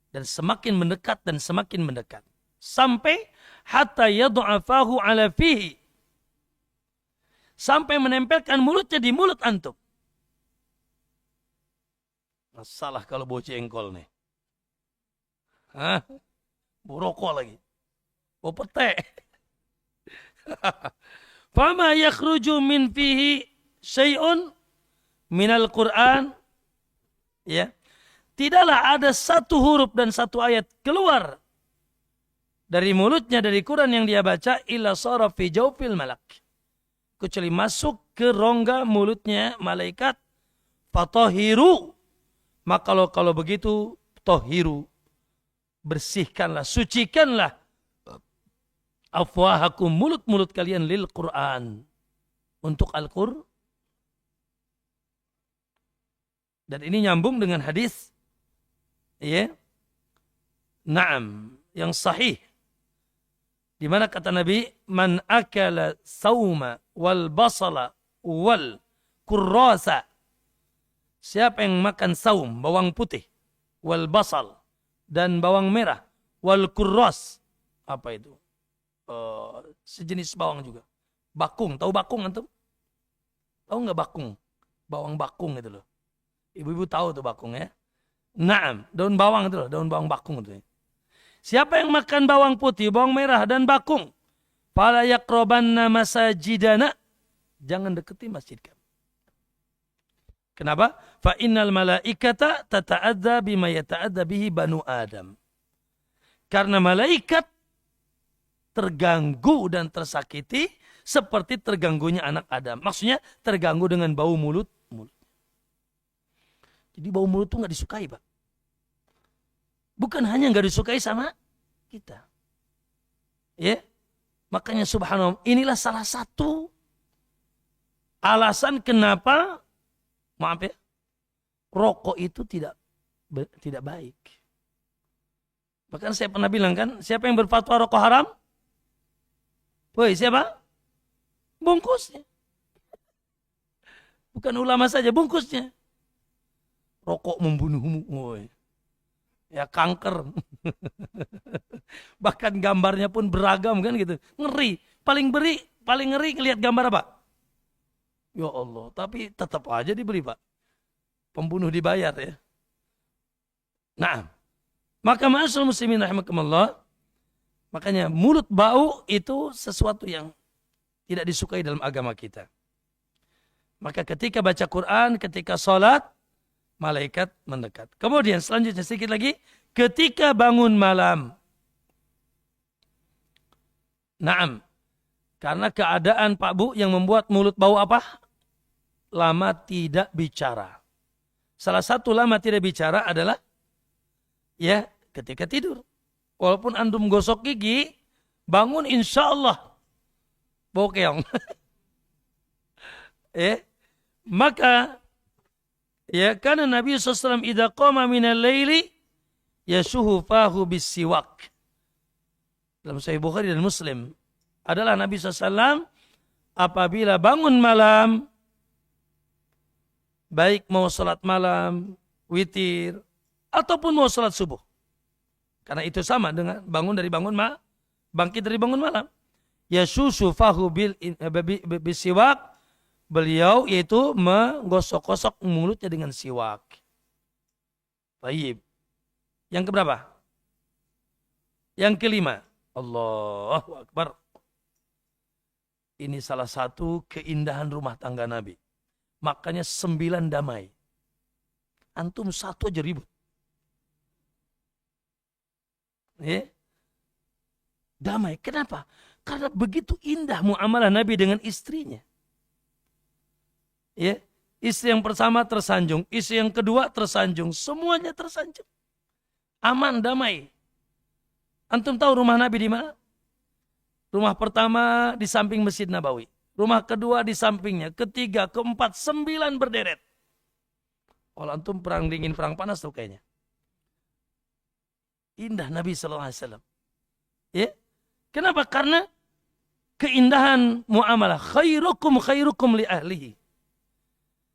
Dan semakin mendekat dan semakin mendekat. Sampai hatta yadu'afahu ala fihi. Sampai menempelkan mulutnya di mulut antum. Masalah kalau bau jengkol nih. Hah? Bau rokok lagi. Bau pete. Fama yakhruju min fihi syai'un minal Qur'an. Ya. Tidaklah ada satu huruf dan satu ayat keluar dari mulutnya dari Quran yang dia baca illa sara fi jawfil malak. Kecuali masuk ke rongga mulutnya malaikat. Fatahiru. Maka kalau begitu tohiru. Bersihkanlah, sucikanlah afwahakum, mulut-mulut kalian lil Quran, untuk Al-Qur'an. Dan ini nyambung dengan hadis, ya, Naam, yang sahih, di mana kata Nabi, man akala sauma wal basala wal kurrasa, siapa yang makan saum, bawang putih, wal basal, dan bawang merah, wal kurras, apa itu? Sejenis bawang juga. Bakung, tahu bakung antum? Tahu nggak bakung? Bawang bakung itu loh. Ibu-ibu tahu tuh bakung ya. Naam, daun bawang itu loh, daun bawang bakung itu. Siapa yang makan bawang putih, bawang merah dan bakung, fala yaqrabanna masajidana, jangan deketi masjid kami. Kenapa? Fa innal malaikata tata'adza bima yata'adza bihi banu Adam. Karena malaikat terganggu dan tersakiti seperti terganggunya anak Adam. Maksudnya terganggu dengan bau mulut. Jadi bau mulut itu nggak disukai, Pak. Bukan hanya nggak disukai sama kita. Ya, makanya subhanallah, inilah salah satu alasan kenapa, maaf ya, rokok itu tidak baik. Bahkan saya pernah bilang kan, siapa yang berfatwa rokok haram? Woi, siapa? Bungkusnya. Bukan ulama saja, bungkusnya. Rokok membunuhmu. Woi. Ya kanker. Bahkan gambarnya pun beragam kan gitu. Ngeri. Paling ngeri ngelihat gambar apa? Ya Allah, tapi tetap aja dibeli, Pak. Pembunuh dibayar ya. Nah, maka ma'asyiral muslimin rahimakumullah, makanya mulut bau itu sesuatu yang tidak disukai dalam agama kita. Maka ketika baca Quran, ketika sholat, malaikat mendekat. Kemudian selanjutnya sedikit lagi, ketika bangun malam. Naam. Karena keadaan Pak Bu yang membuat mulut bau apa? Lama tidak bicara. Salah satu lama tidak bicara adalah ya ketika tidur. Walaupun antum gosok gigi, bangun insya Allah bau keong. Maka ya karena Nabi SAW idza qama minal laili yasuhu fahu bisiwak. Dalam Sahih Bukhari dan Muslim adalah Nabi SAW apabila bangun malam, baik mau salat malam, witir, ataupun mau salat subuh. Karena itu sama dengan bangkit dari bangun malam. Yasusu fahu bisiwak, beliau yaitu menggosok-gosok mulutnya dengan siwak. Baik. Yang keberapa? Yang kelima. Allahu Akbar. Ini salah satu keindahan rumah tangga Nabi. Makanya 9 damai. Antum 1 aja ribut. Damai. Kenapa? Karena begitu indah muamalah Nabi dengan istrinya. Istri yang pertama tersanjung, istri yang kedua tersanjung, semuanya tersanjung. Aman, damai. Antum tahu rumah Nabi di mana? Rumah pertama di samping Masjid Nabawi. Rumah kedua di sampingnya. Ketiga, keempat, 9 berderet. Kalau antum perang dingin, perang panas tuh kayaknya. Indah Nabi SAW. Kenapa? Karena keindahan muamalah. Khairukum li ahlihi.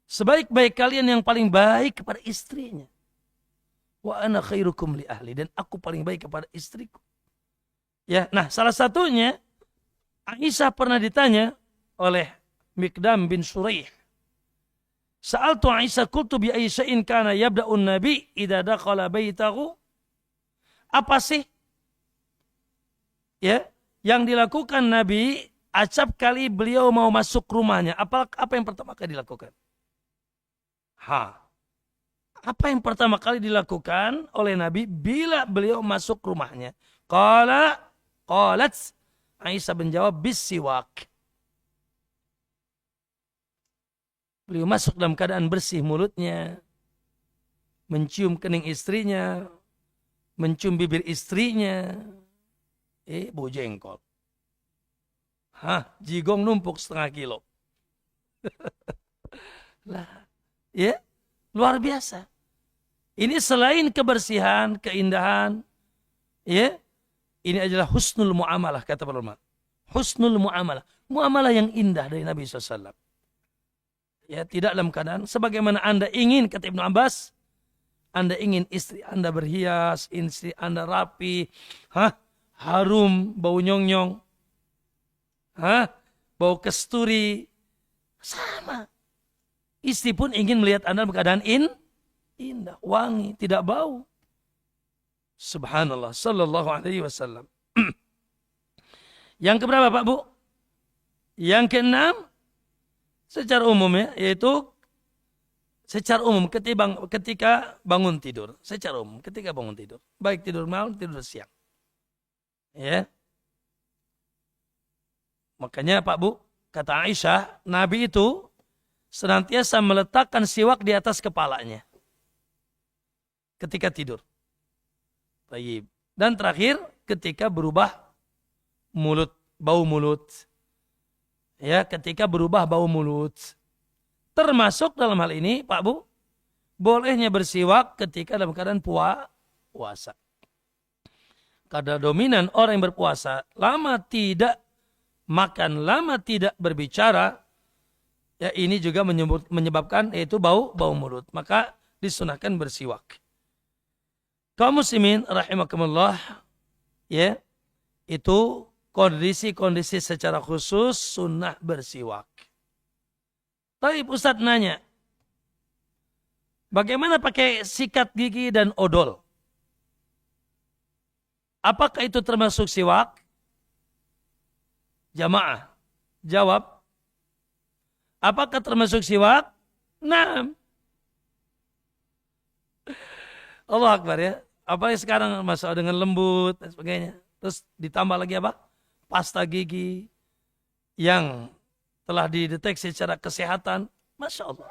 Sebaik-baik kalian yang paling baik kepada istrinya. Wa ana khairukum li ahli. Dan aku paling baik kepada istriku. Nah salah satunya Aisyah pernah ditanya oleh Mikdam bin Suraih. Sa'altu Aisyah qultu bi ayyi syai'in kana yabda'un nabi idza dakhala baitahu. Apa sih ya yang dilakukan Nabi acap kali beliau mau masuk rumahnya? Apa yang pertama kali dilakukan? Apa yang pertama kali dilakukan oleh Nabi bila beliau masuk rumahnya? Qalat Aisyah menjawab bisiwak. Beliau masuk dalam keadaan bersih mulutnya, mencium kening istrinya, mencium bibir istrinya. Bau jengkol. Jigong numpuk 0,5 kilo. Lah, ya, luar biasa. Ini selain kebersihan, keindahan, ya, ini adalah husnul muamalah, kata para ulama. Husnul muamalah. Muamalah yang indah dari Nabi SAW. Ya, tidak dalam keadaan sebagaimana Anda ingin, kata Ibnu Abbas, Anda ingin istri Anda berhias, istri Anda rapi, harum, bau nyong-nyong, bau kesturi, sama. Istri pun ingin melihat Anda dalam keadaan indah, wangi, tidak bau. Subhanallah, sallallahu alaihi wasallam. Yang keberapa Pak Bu? Yang keenam, secara umum ya, yaitu secara umum ketika bangun tidur. Secara umum ketika bangun tidur. Baik tidur malam, tidur siang. Ya. Makanya Pak Bu, kata Aisyah, Nabi itu senantiasa meletakkan siwak di atas kepalanya. Ketika tidur. Baik. Dan terakhir ketika berubah mulut, bau mulut. Ya, ketika berubah bau mulut. Termasuk dalam hal ini, Pak Bu, bolehnya bersiwak ketika dalam keadaan puasa. Karena dominan orang yang berpuasa, lama tidak makan, lama tidak berbicara, ya ini juga menyebabkan yaitu bau mulut. Maka disunahkan bersiwak. Kaum muslimin rahimakumullah, ya, itu kondisi-kondisi secara khusus sunnah bersiwak. Tapi Ustadz nanya, bagaimana pakai sikat gigi dan odol? Apakah itu termasuk siwak? Jamaah, jawab. Apakah termasuk siwak? Nah. Allah Akbar ya. Apalagi sekarang masalah dengan lembut dan sebagainya. Terus ditambah lagi apa? Pasta gigi yang telah dideteksi secara kesehatan. Masya Allah.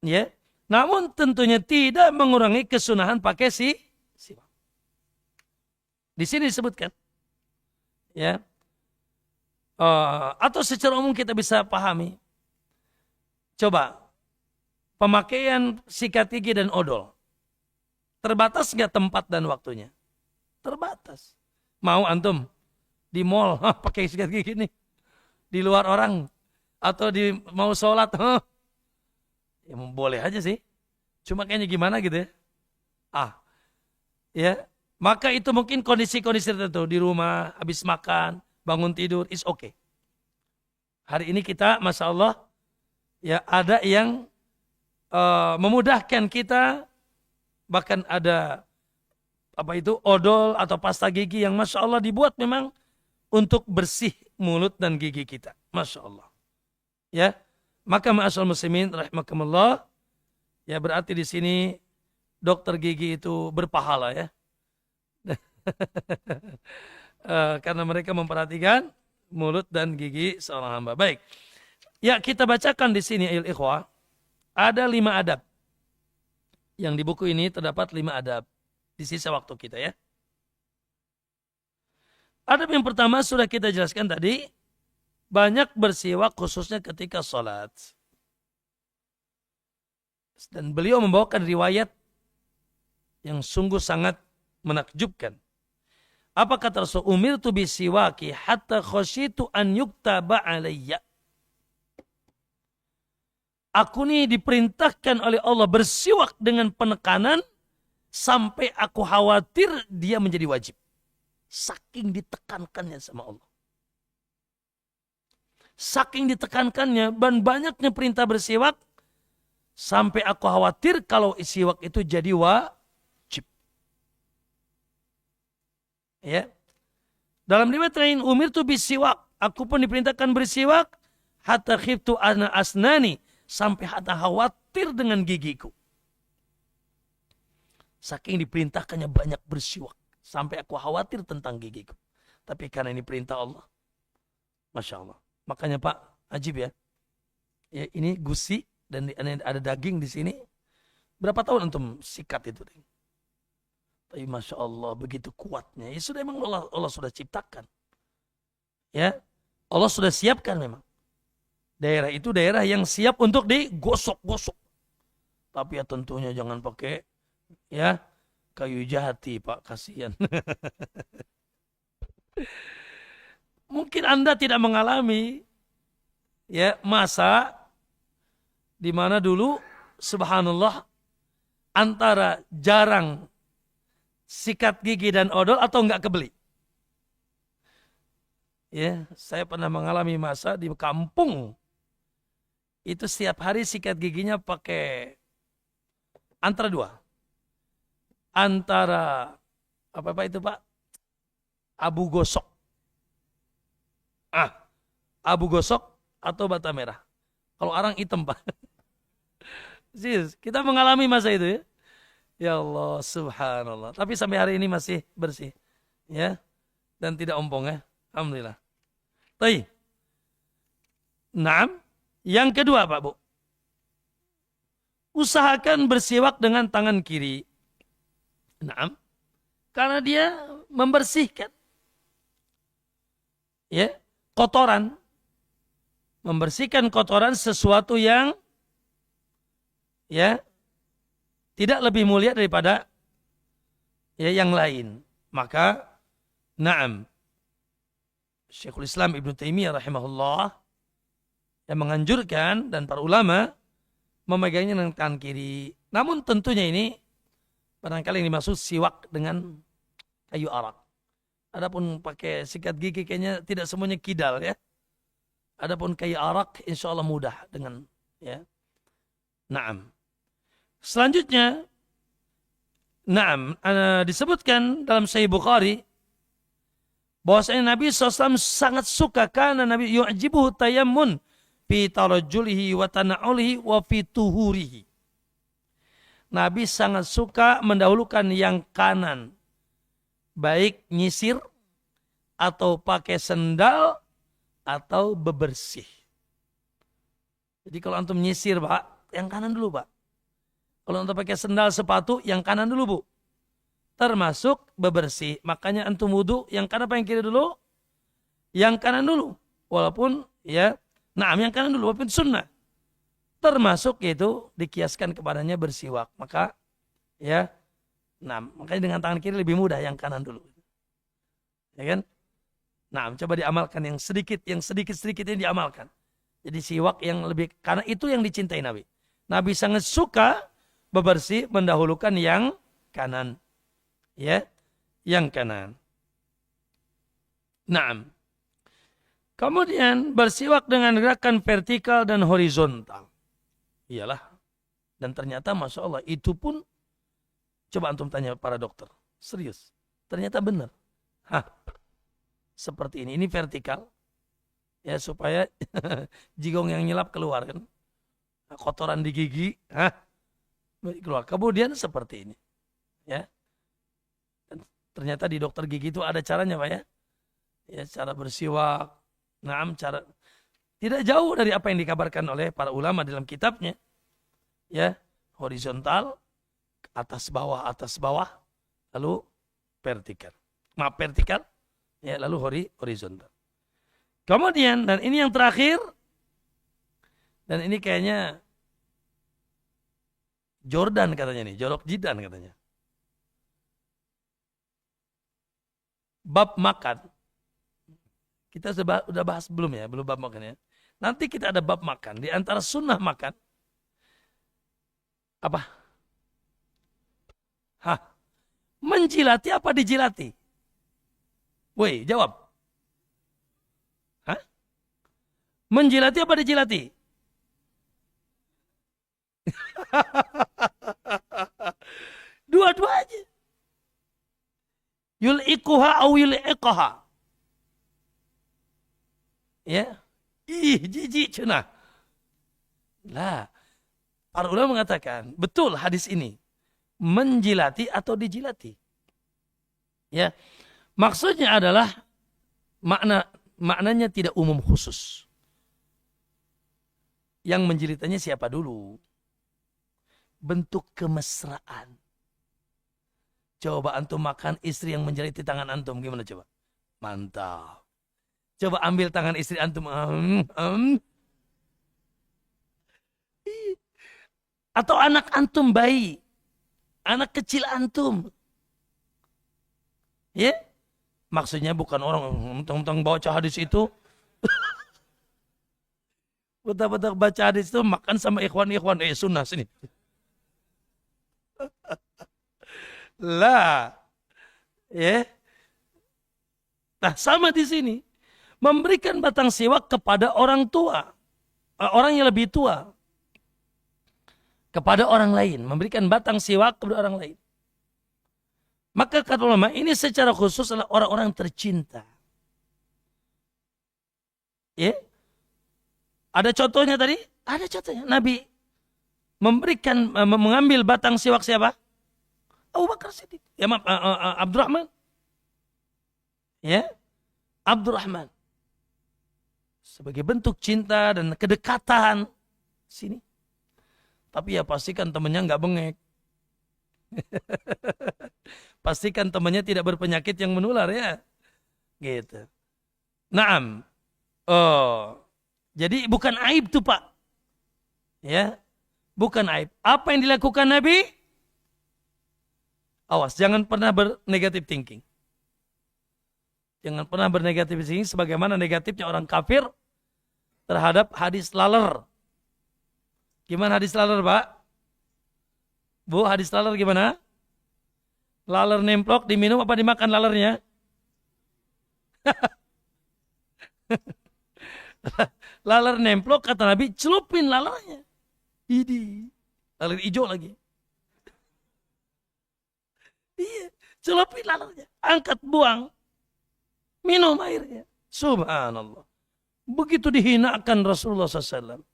Ya. Namun tentunya tidak mengurangi kesunahan pakai siwak. Di sini disebutkan. Ya. Atau secara umum kita bisa pahami. Coba. Pemakaian sikat gigi dan odol. Terbatas nggak tempat dan waktunya? Terbatas. Mau antum di mall pakai sikat gigi nih, di luar orang, atau mau sholat, ya boleh aja sih. Cuma kayaknya gimana gitu ya? Ya, maka itu mungkin kondisi-kondisi tertentu di rumah, habis makan, bangun tidur, is okay. Hari ini kita, masya Allah, ya ada yang memudahkan kita. Bahkan ada odol atau pasta gigi yang Masya Allah dibuat memang untuk bersih mulut dan gigi kita. Masya Allah. Ya, maka ma'asyal muslimin rahimakumullah, ya berarti di sini dokter gigi itu berpahala ya. Karena mereka memperhatikan mulut dan gigi seorang hamba. Baik. Ya, kita bacakan di sini ayol ikhwah, ada 5 adab. Yang di buku ini terdapat 5 adab. Di sisa waktu kita ya. Adab yang pertama sudah kita jelaskan tadi. Banyak bersiwak khususnya ketika sholat. Dan beliau membawakan riwayat yang sungguh sangat menakjubkan. Apa kata Rasul? Umirtu bisiwaki hatta khasyitu an yuktaba alayya. Aku ini diperintahkan oleh Allah bersiwak dengan penekanan sampai aku khawatir dia menjadi wajib. Saking ditekankannya sama Allah. Saking ditekankannya dan banyaknya perintah bersiwak sampai aku khawatir kalau siwak itu jadi wajib. Ya. Dalam riwayat lain, umirtu bisiwak. Aku pun diperintahkan bersiwak. Hatta khiftu ana asnani. Sampai hatta khawatir dengan gigiku. Saking diperintahkannya banyak bersiwak. Sampai aku khawatir tentang gigiku. Tapi karena ini perintah Allah. Masya Allah. Makanya Pak, ajib ya. Ya ini gusi dan ada daging di sini. Berapa tahun antum sikat itu? Tapi Masya Allah begitu kuatnya. Ya sudah memang Allah sudah ciptakan. Ya, Allah sudah siapkan memang. Daerah itu daerah yang siap untuk digosok-gosok. Tapi ya tentunya jangan pakai ya kayu jati Pak, kasihan. Mungkin Anda tidak mengalami ya masa di mana dulu subhanallah antara jarang sikat gigi dan odol atau enggak kebeli. Ya, saya pernah mengalami masa di kampung. Itu setiap hari sikat giginya pakai antara dua. Antara apa itu Pak? Abu gosok. Abu gosok atau bata merah. Kalau arang hitam Pak. Kita mengalami masa itu ya. Ya Allah, subhanallah. Tapi sampai hari ini masih bersih. Ya. Dan tidak ompong ya. Alhamdulillah. Baik. Naam. Yang kedua Pak Bu. Usahakan bersiwak dengan tangan kiri. Naam. Karena dia membersihkan. Ya. Kotoran. Membersihkan kotoran sesuatu yang ya tidak lebih mulia daripada ya yang lain. Maka na'am. Syekhul Islam Ibnu Taimiyah rahimahullah yang menganjurkan dan para ulama memegangnya dengan tangan kiri. Namun tentunya ini barangkali yang dimaksud siwak dengan kayu arak. Adapun pakai sikat gigi kayaknya tidak semuanya kidal ya. Adapun kayu arak insya Allah mudah dengan ya. Naam. Selanjutnya, naam, disebutkan dalam Sahih Bukhari bahwasanya Nabi SAW sangat suka karena Nabi yu'jibuhu tayammun fi tarajjulihi wa tana'ulihi wa fi tuhurihi. Nabi sangat suka mendahulukan yang kanan, baik nyisir atau pakai sendal atau bebersih. Jadi kalau antum nyisir Pak, yang kanan dulu Pak. Kalau untuk pakai sendal sepatu, yang kanan dulu Bu. Termasuk bebersih. Makanya antum wudu, yang kanan apa yang kiri dulu? Yang kanan dulu. Walaupun ya, yang kanan dulu, walaupun sunnah. Termasuk itu dikiaskan kepadanya bersiwak. Maka ya, makanya dengan tangan kiri lebih mudah, yang kanan dulu. Ya kan? Coba diamalkan yang sedikit-sedikit ini diamalkan. Jadi siwak yang lebih, karena itu yang dicintai Nabi. Nabi sangat suka bebersih mendahulukan yang kanan. Ya, yang kanan. Naam. Kemudian bersiwak dengan gerakan vertikal dan horizontal. Iyalah. Dan ternyata Masya Allah itu pun, coba antum tanya para dokter. Serius. Ternyata benar. Seperti ini. Ini vertikal. Ya supaya jigong yang nyelap keluar kan. Kotoran di gigi. Keluar. Kemudian seperti ini. Ya. Dan ternyata di dokter gigi itu ada caranya Pak ya. Ya cara bersiwak. Cara tidak jauh dari apa yang dikabarkan oleh para ulama dalam kitabnya. Ya. Horizontal. Atas bawah. Lalu vertikal. Vertikal. Ya lalu horizontal. Kemudian, dan ini yang terakhir. Dan ini kayaknya Jordan katanya nih, jorok jidan katanya. Bab makan. Kita sudah bahas belum ya? Belum bab makan ya. Nanti kita ada bab makan. Di antara sunnah makan. Apa? Menjilati apa dijilati? Woi, jawab. Menjilati apa dijilati? Dua-dua aja. Yul'ikuha au yul'iqaha. Ya. Ih, jijik cenah. Lah, para ulama mengatakan, betul hadis ini. Menjilati atau dijilati. Ya. Maksudnya adalah maknanya tidak umum khusus. Yang menjilitanya siapa dulu? Bentuk kemesraan. Coba antum makan istri yang menjiliti tangan antum, gimana coba? Mantap. Coba ambil tangan istri antum. Atau anak antum bayi. Anak kecil antum. Ya? Maksudnya bukan orang mentang-mentang baca hadis itu. Betul-betul baca hadis itu makan sama ikhwan-ikhwan. Sunnah sini. Lah. Ya. Nah, sama di sini. Memberikan batang siwak kepada orang tua. Orang yang lebih tua. Kepada orang lain. Memberikan batang siwak kepada orang lain. Maka kata ulama, ini secara khusus adalah orang-orang tercinta. Ya. Ada contohnya tadi? Ada contohnya. Nabi mengambil batang siwak siapa? Abu Bakar Siddiq. Ya, Abdurrahman. Ya. Abdurrahman. Sebagai bentuk cinta dan kedekatan. Sini. Tapi ya pastikan temannya nggak bengek. Pastikan temannya tidak berpenyakit yang menular ya. Gitu. Naam. Oh. Jadi bukan aib tuh Pak. Ya. Bukan aib. Apa yang dilakukan Nabi? Awas, jangan pernah bernegatif thinking. Jangan pernah bernegatif thinking sebagaimana negatifnya orang kafir terhadap hadis laler. Gimana hadis laler, Pak? Bu, hadis laler gimana? Laler nemplok, diminum apa dimakan lalernya? Laler nemplok, kata Nabi, celupin lalernya. Ini, laler hijau lagi. Iya, celupin lalernya. Angkat, buang. Minum airnya. Subhanallah. Begitu dihinakan Rasulullah SAW.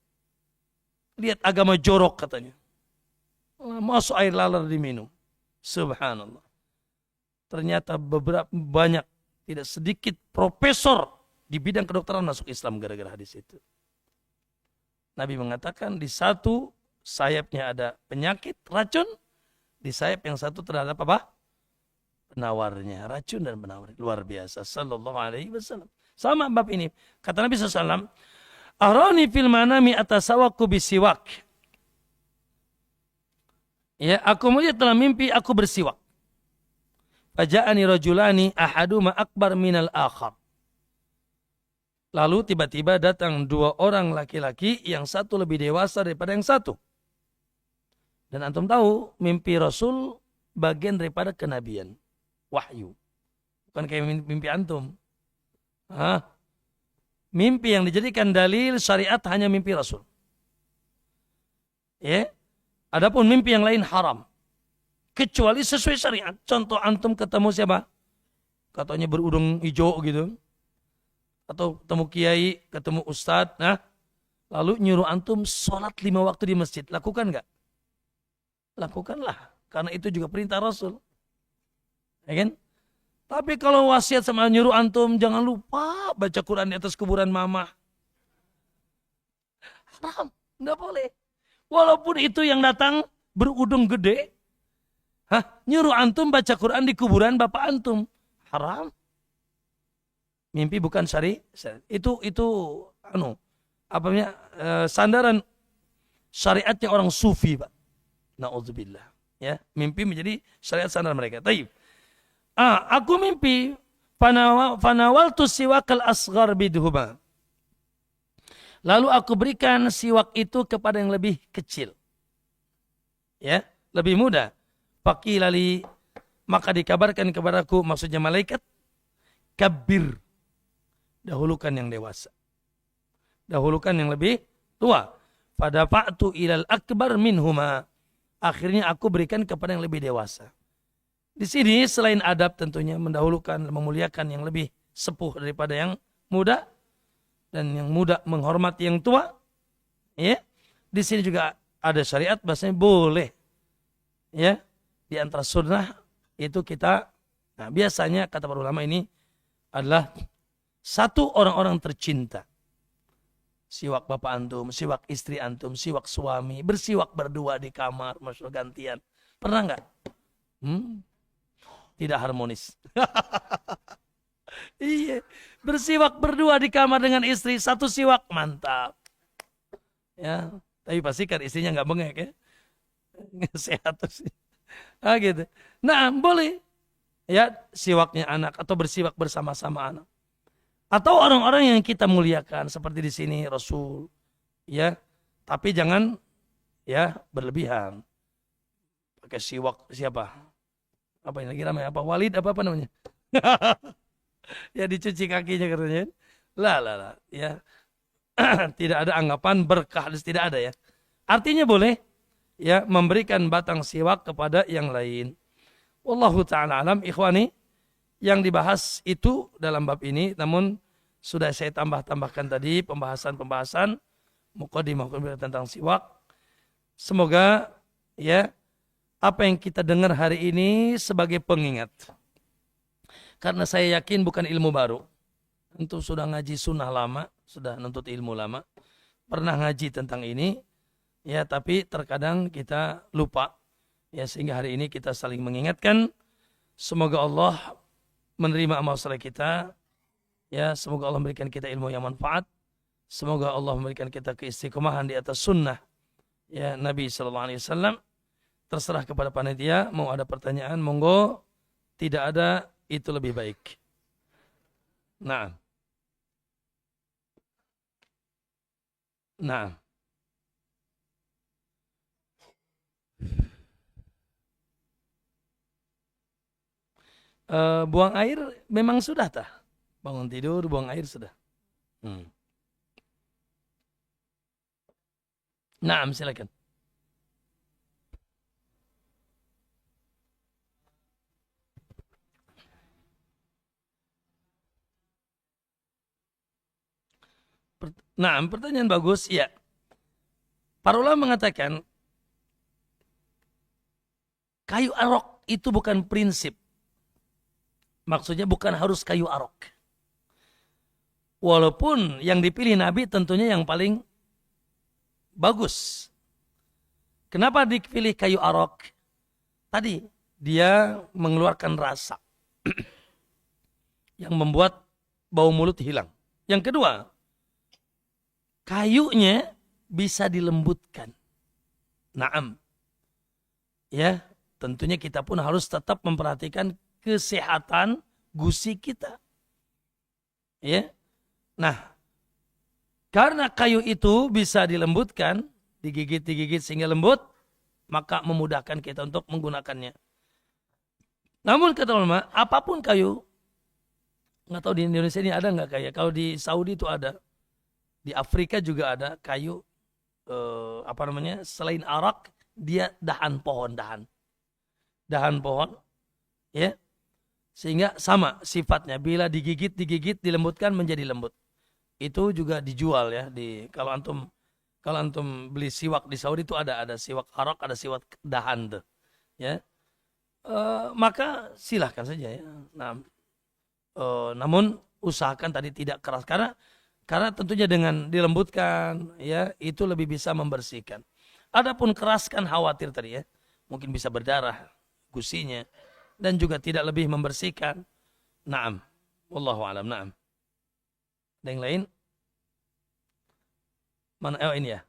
Lihat agama jorok katanya. Masuk air laler diminum. Subhanallah. Ternyata banyak, tidak sedikit profesor di bidang kedokteran masuk Islam gara-gara hadis itu. Nabi mengatakan di satu sayapnya ada penyakit, racun. Di sayap yang satu terhadap apa? Penawarnya. Racun dan penawar. Luar biasa. Sallallahu alaihi wasallam. Sama bab ini. Kata Nabi SAW. Arani fil manami atasawaku bisiwak. Ya, aku melihat dalam mimpi aku bersiwak. Faja'ani rajulani ahaduma akbar minal akhar. Lalu tiba-tiba datang dua orang laki-laki yang satu lebih dewasa daripada yang satu. Dan antum tahu mimpi Rasul bagian daripada kenabian. Wahyu. Bukan kayak mimpi antum. Hah? Mimpi yang dijadikan dalil syariat hanya mimpi Rasul. Ya. Adapun mimpi yang lain haram. Kecuali sesuai syariat. Contoh antum ketemu siapa? Katanya berudung hijau gitu. Atau ketemu kiai, ketemu ustadz. Nah, lalu nyuruh antum sholat 5 waktu di masjid. Lakukan nggak? Lakukanlah. Karena itu juga perintah Rasul. Ya kan? Tapi kalau wasiat sama nyuruh antum, jangan lupa baca Quran di atas kuburan mama. Haram. Nggak boleh. Walaupun itu yang datang berudung gede. Nyuruh antum baca Quran di kuburan bapak antum. Haram. Mimpi bukan syari. Itu sandaran syariatnya orang sufi, Pak. Na'udzubillah. Ya, mimpi menjadi syariat sandar mereka. Taib. Aku mimpi fanawaltu siwakal asghar bidhuma. Lalu aku berikan siwak itu kepada yang lebih kecil. Ya, lebih muda. Faqilali, maka dikabarkan kepadaku, maksudnya malaikat, kabir. Dahulukan yang dewasa. Dahulukan yang lebih tua. Fadafa'tu ilal akbar minhuma. Akhirnya aku berikan kepada yang lebih dewasa. Di sini selain adab tentunya mendahulukan, memuliakan yang lebih sepuh daripada yang muda, dan yang muda menghormati yang tua. Ya, di sini juga ada syariat bahasanya boleh. Ya, di antara sunnah itu kita, nah biasanya kata para ulama ini adalah satu orang-orang tercinta. Siwak bapak antum, siwak istri antum, siwak suami, bersiwak berdua di kamar, masuk gantian. Pernah nggak? Tidak harmonis. Iya, bersiwak berdua di kamar dengan istri, satu siwak, mantap. Ya, tapi pastikan istrinya nggak bengek ya. Sehat sih. Ah gitu. Nah, boleh ya siwaknya anak atau bersiwak bersama-sama anak. Atau orang-orang yang kita muliakan seperti di sini Rasul, ya. Tapi jangan ya berlebihan. Pakai siwak siapa? Apa ini lagi namanya? Apa Walid apa namanya? Ya dicuci kakinya katanya. Lah. Ya. Tidak ada anggapan berkah, tidak ada ya. Artinya boleh ya memberikan batang siwak kepada yang lain. Wallahu ta'ala alam, ikhwani. Yang dibahas itu dalam bab ini, namun sudah saya tambahkan tadi pembahasan mukadimah tentang siwak. Semoga ya apa yang kita dengar hari ini sebagai pengingat. Karena saya yakin bukan ilmu baru. Tentu sudah ngaji sunnah lama, sudah nuntut ilmu lama. Pernah ngaji tentang ini, ya tapi terkadang kita lupa. Ya sehingga hari ini kita saling mengingatkan. Semoga Allah menerima amal saleh kita. Ya, semoga Allah memberikan kita ilmu yang manfaat. Semoga Allah memberikan kita keistiqomahan di atas sunnah ya Nabi sallallahu alaihi wasallam. Terserah kepada panitia, mau ada pertanyaan monggo, tidak ada itu lebih baik. Nah. Nah. Buang air memang sudah tah. Bangun tidur, buang air sudah. Nah, silakan. Nah, pertanyaan bagus. Ya. Para ulama mengatakan kayu arok itu bukan prinsip. Maksudnya bukan harus kayu arok. Walaupun yang dipilih Nabi tentunya yang paling bagus. Kenapa dipilih kayu arok? Tadi dia mengeluarkan rasa yang membuat bau mulut hilang. Yang kedua, kayunya bisa dilembutkan. Naam. Ya, tentunya kita pun harus tetap memperhatikan kesehatan gusi kita. Ya. Nah, karena kayu itu bisa dilembutkan, digigit sehingga lembut, maka memudahkan kita untuk menggunakannya. Namun kata ulama, apapun kayu, nggak tahu di Indonesia ini ada nggak kayu? Kalau di Saudi itu ada, di Afrika juga ada kayu, selain arak, dia dahan pohon, ya, sehingga sama sifatnya. Bila digigit, dilembutkan menjadi lembut. Itu juga dijual ya. Kalau antum beli siwak di Saudi itu ada siwak arak, ada siwak dahan tuh, ya. Maka silahkan saja ya. Nah, namun usahakan tadi tidak keras karena tentunya dengan dilembutkan ya itu lebih bisa membersihkan. Adapun keras kan khawatir tadi ya, mungkin bisa berdarah gusinya dan juga tidak lebih membersihkan. Naam, wallahu alam. Naam. Ada yang lain? Mana? Oh ini ya.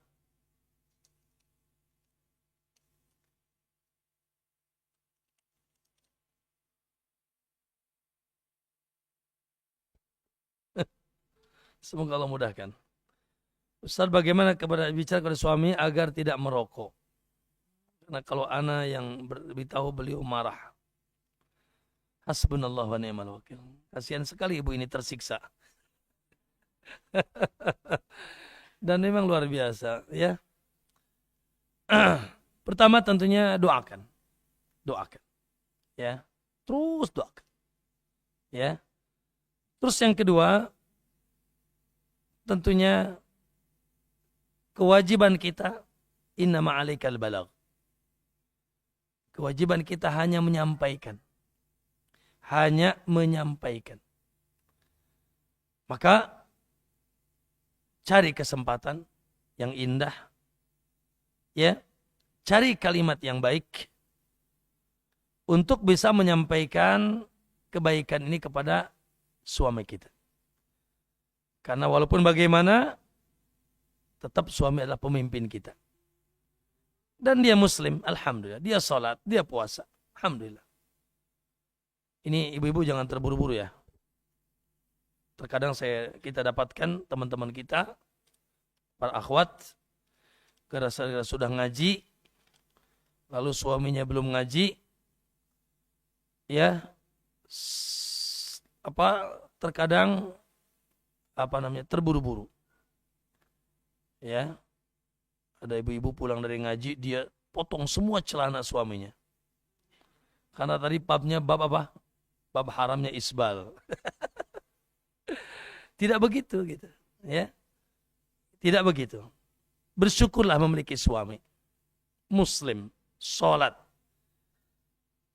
Semoga Allah mudahkan. Ustaz, bagaimana bicara kepada suami agar tidak merokok? Karena kalau ana yang beritahu beliau marah. Hasbunallah wa ni'mal wakil. Kasihan sekali ibu ini tersiksa. Dan memang luar biasa ya. Pertama tentunya doakan. Ya. Terus doakan. Ya. Terus yang kedua, tentunya kewajiban kita innama 'alaikal balagh. Kewajiban kita hanya menyampaikan. Hanya menyampaikan. Maka cari kesempatan yang indah. Ya. Cari kalimat yang baik untuk bisa menyampaikan kebaikan ini kepada suami kita. Karena walaupun bagaimana, tetap suami adalah pemimpin kita. Dan dia muslim, alhamdulillah. Dia sholat, dia puasa, alhamdulillah. Ini ibu-ibu jangan terburu-buru ya. Terkadang kita dapatkan teman-teman kita, para akhwat, gara-gara sudah ngaji, lalu suaminya belum ngaji, ya, terkadang terburu-buru. Ya. Ada ibu-ibu pulang dari ngaji, dia potong semua celana suaminya. Karena tadi babnya bab apa? Bab haramnya isbal. Tidak begitu gitu, ya. Tidak begitu. Bersyukurlah memiliki suami muslim, sholat.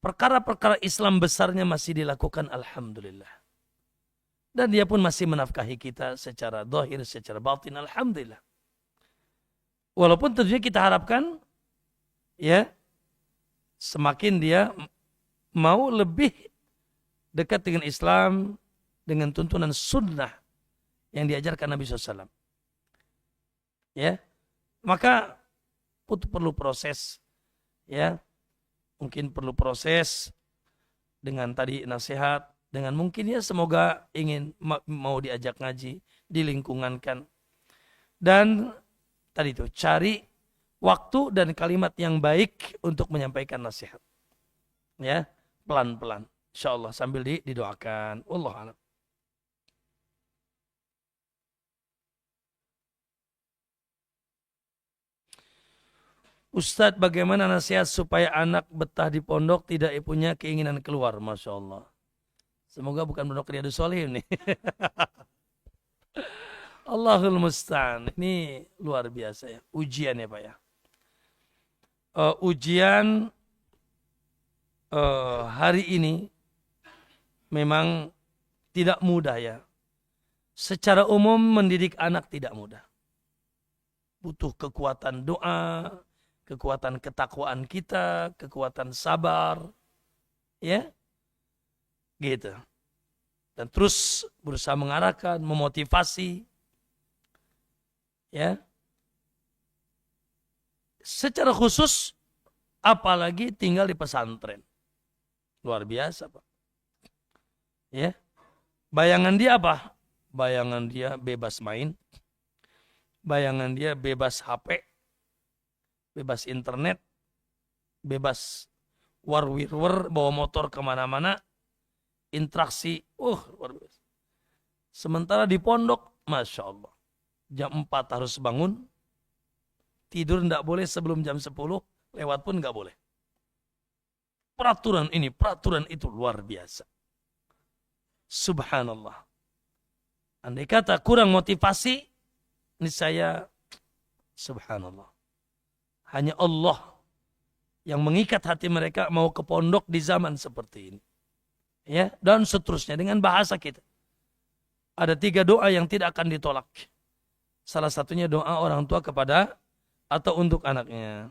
Perkara-perkara Islam besarnya masih dilakukan, alhamdulillah. Dan dia pun masih menafkahi kita secara zahir, secara batin, alhamdulillah. Walaupun tentunya kita harapkan, ya, semakin dia mau lebih dekat dengan Islam, dengan tuntunan sunnah yang diajarkan Nabi SAW. Ya, maka perlu proses, ya, mungkin perlu proses dengan tadi nasihat, dengan mungkin ya semoga ingin mau diajak ngaji, di lingkungan kan, dan tadi itu cari waktu dan kalimat yang baik untuk menyampaikan nasihat, ya, pelan-pelan, insyaallah sambil didoakan. Wallahu a'lam. Ustadz, bagaimana nasihat supaya anak betah di pondok tidak punya keinginan keluar? Masya Allah. Semoga bukan pondok Riyadhus Shalihin nih. Allahul Musta'an. Ini luar biasa ya. Ujian ya Pak ya. Ujian hari ini memang tidak mudah ya. Secara umum mendidik anak tidak mudah. Butuh kekuatan doa, kekuatan ketakwaan kita, kekuatan sabar, ya, gitu. Dan terus berusaha mengarahkan, memotivasi, ya. Secara khusus, apalagi tinggal di pesantren, luar biasa Pak. Ya, bayangan dia apa? Bayangan dia bebas main, bayangan dia bebas HP. Bebas internet, bebas war-wir, bawa motor kemana-mana, interaksi, luar biasa. Sementara di pondok, Masya Allah, jam 4 harus bangun, tidur tidak boleh sebelum jam 10, lewat pun nggak boleh. Peraturan ini, peraturan itu luar biasa. Subhanallah. Andai kata kurang motivasi, ini saya, subhanallah. Hanya Allah yang mengikat hati mereka mau ke pondok di zaman seperti ini. Ya, dan seterusnya dengan bahasa kita. Ada 3 doa yang tidak akan ditolak. Salah satunya doa orang tua kepada atau untuk anaknya.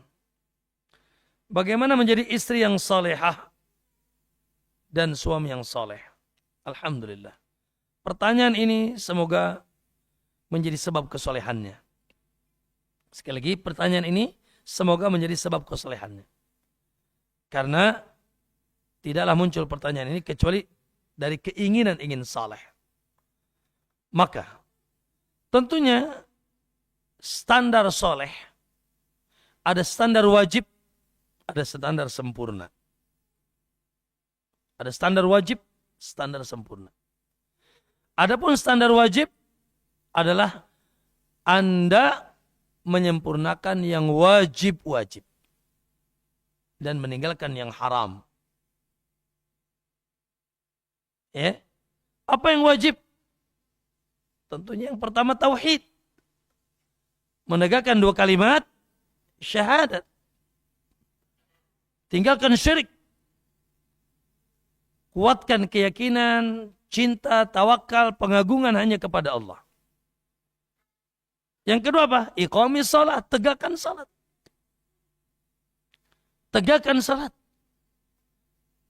Bagaimana menjadi istri yang salehah dan suami yang saleh? Alhamdulillah. Pertanyaan ini semoga menjadi sebab kesolehannya. Sekali lagi pertanyaan ini semoga menjadi sebab kesalehannya. Karena tidaklah muncul pertanyaan ini kecuali dari keinginan ingin saleh. Maka tentunya standar saleh ada standar wajib, ada standar sempurna. Ada standar wajib, standar sempurna. Adapun standar wajib adalah Anda menyempurnakan yang wajib-wajib dan meninggalkan yang haram. Ya. Apa yang wajib? Tentunya yang pertama tauhid. Menegakkan 2 kalimat syahadat. Tinggalkan syirik. Kuatkan keyakinan, cinta, tawakal, pengagungan hanya kepada Allah. Yang kedua apa? Iqamis salat, tegakkan salat. Tegakkan salat.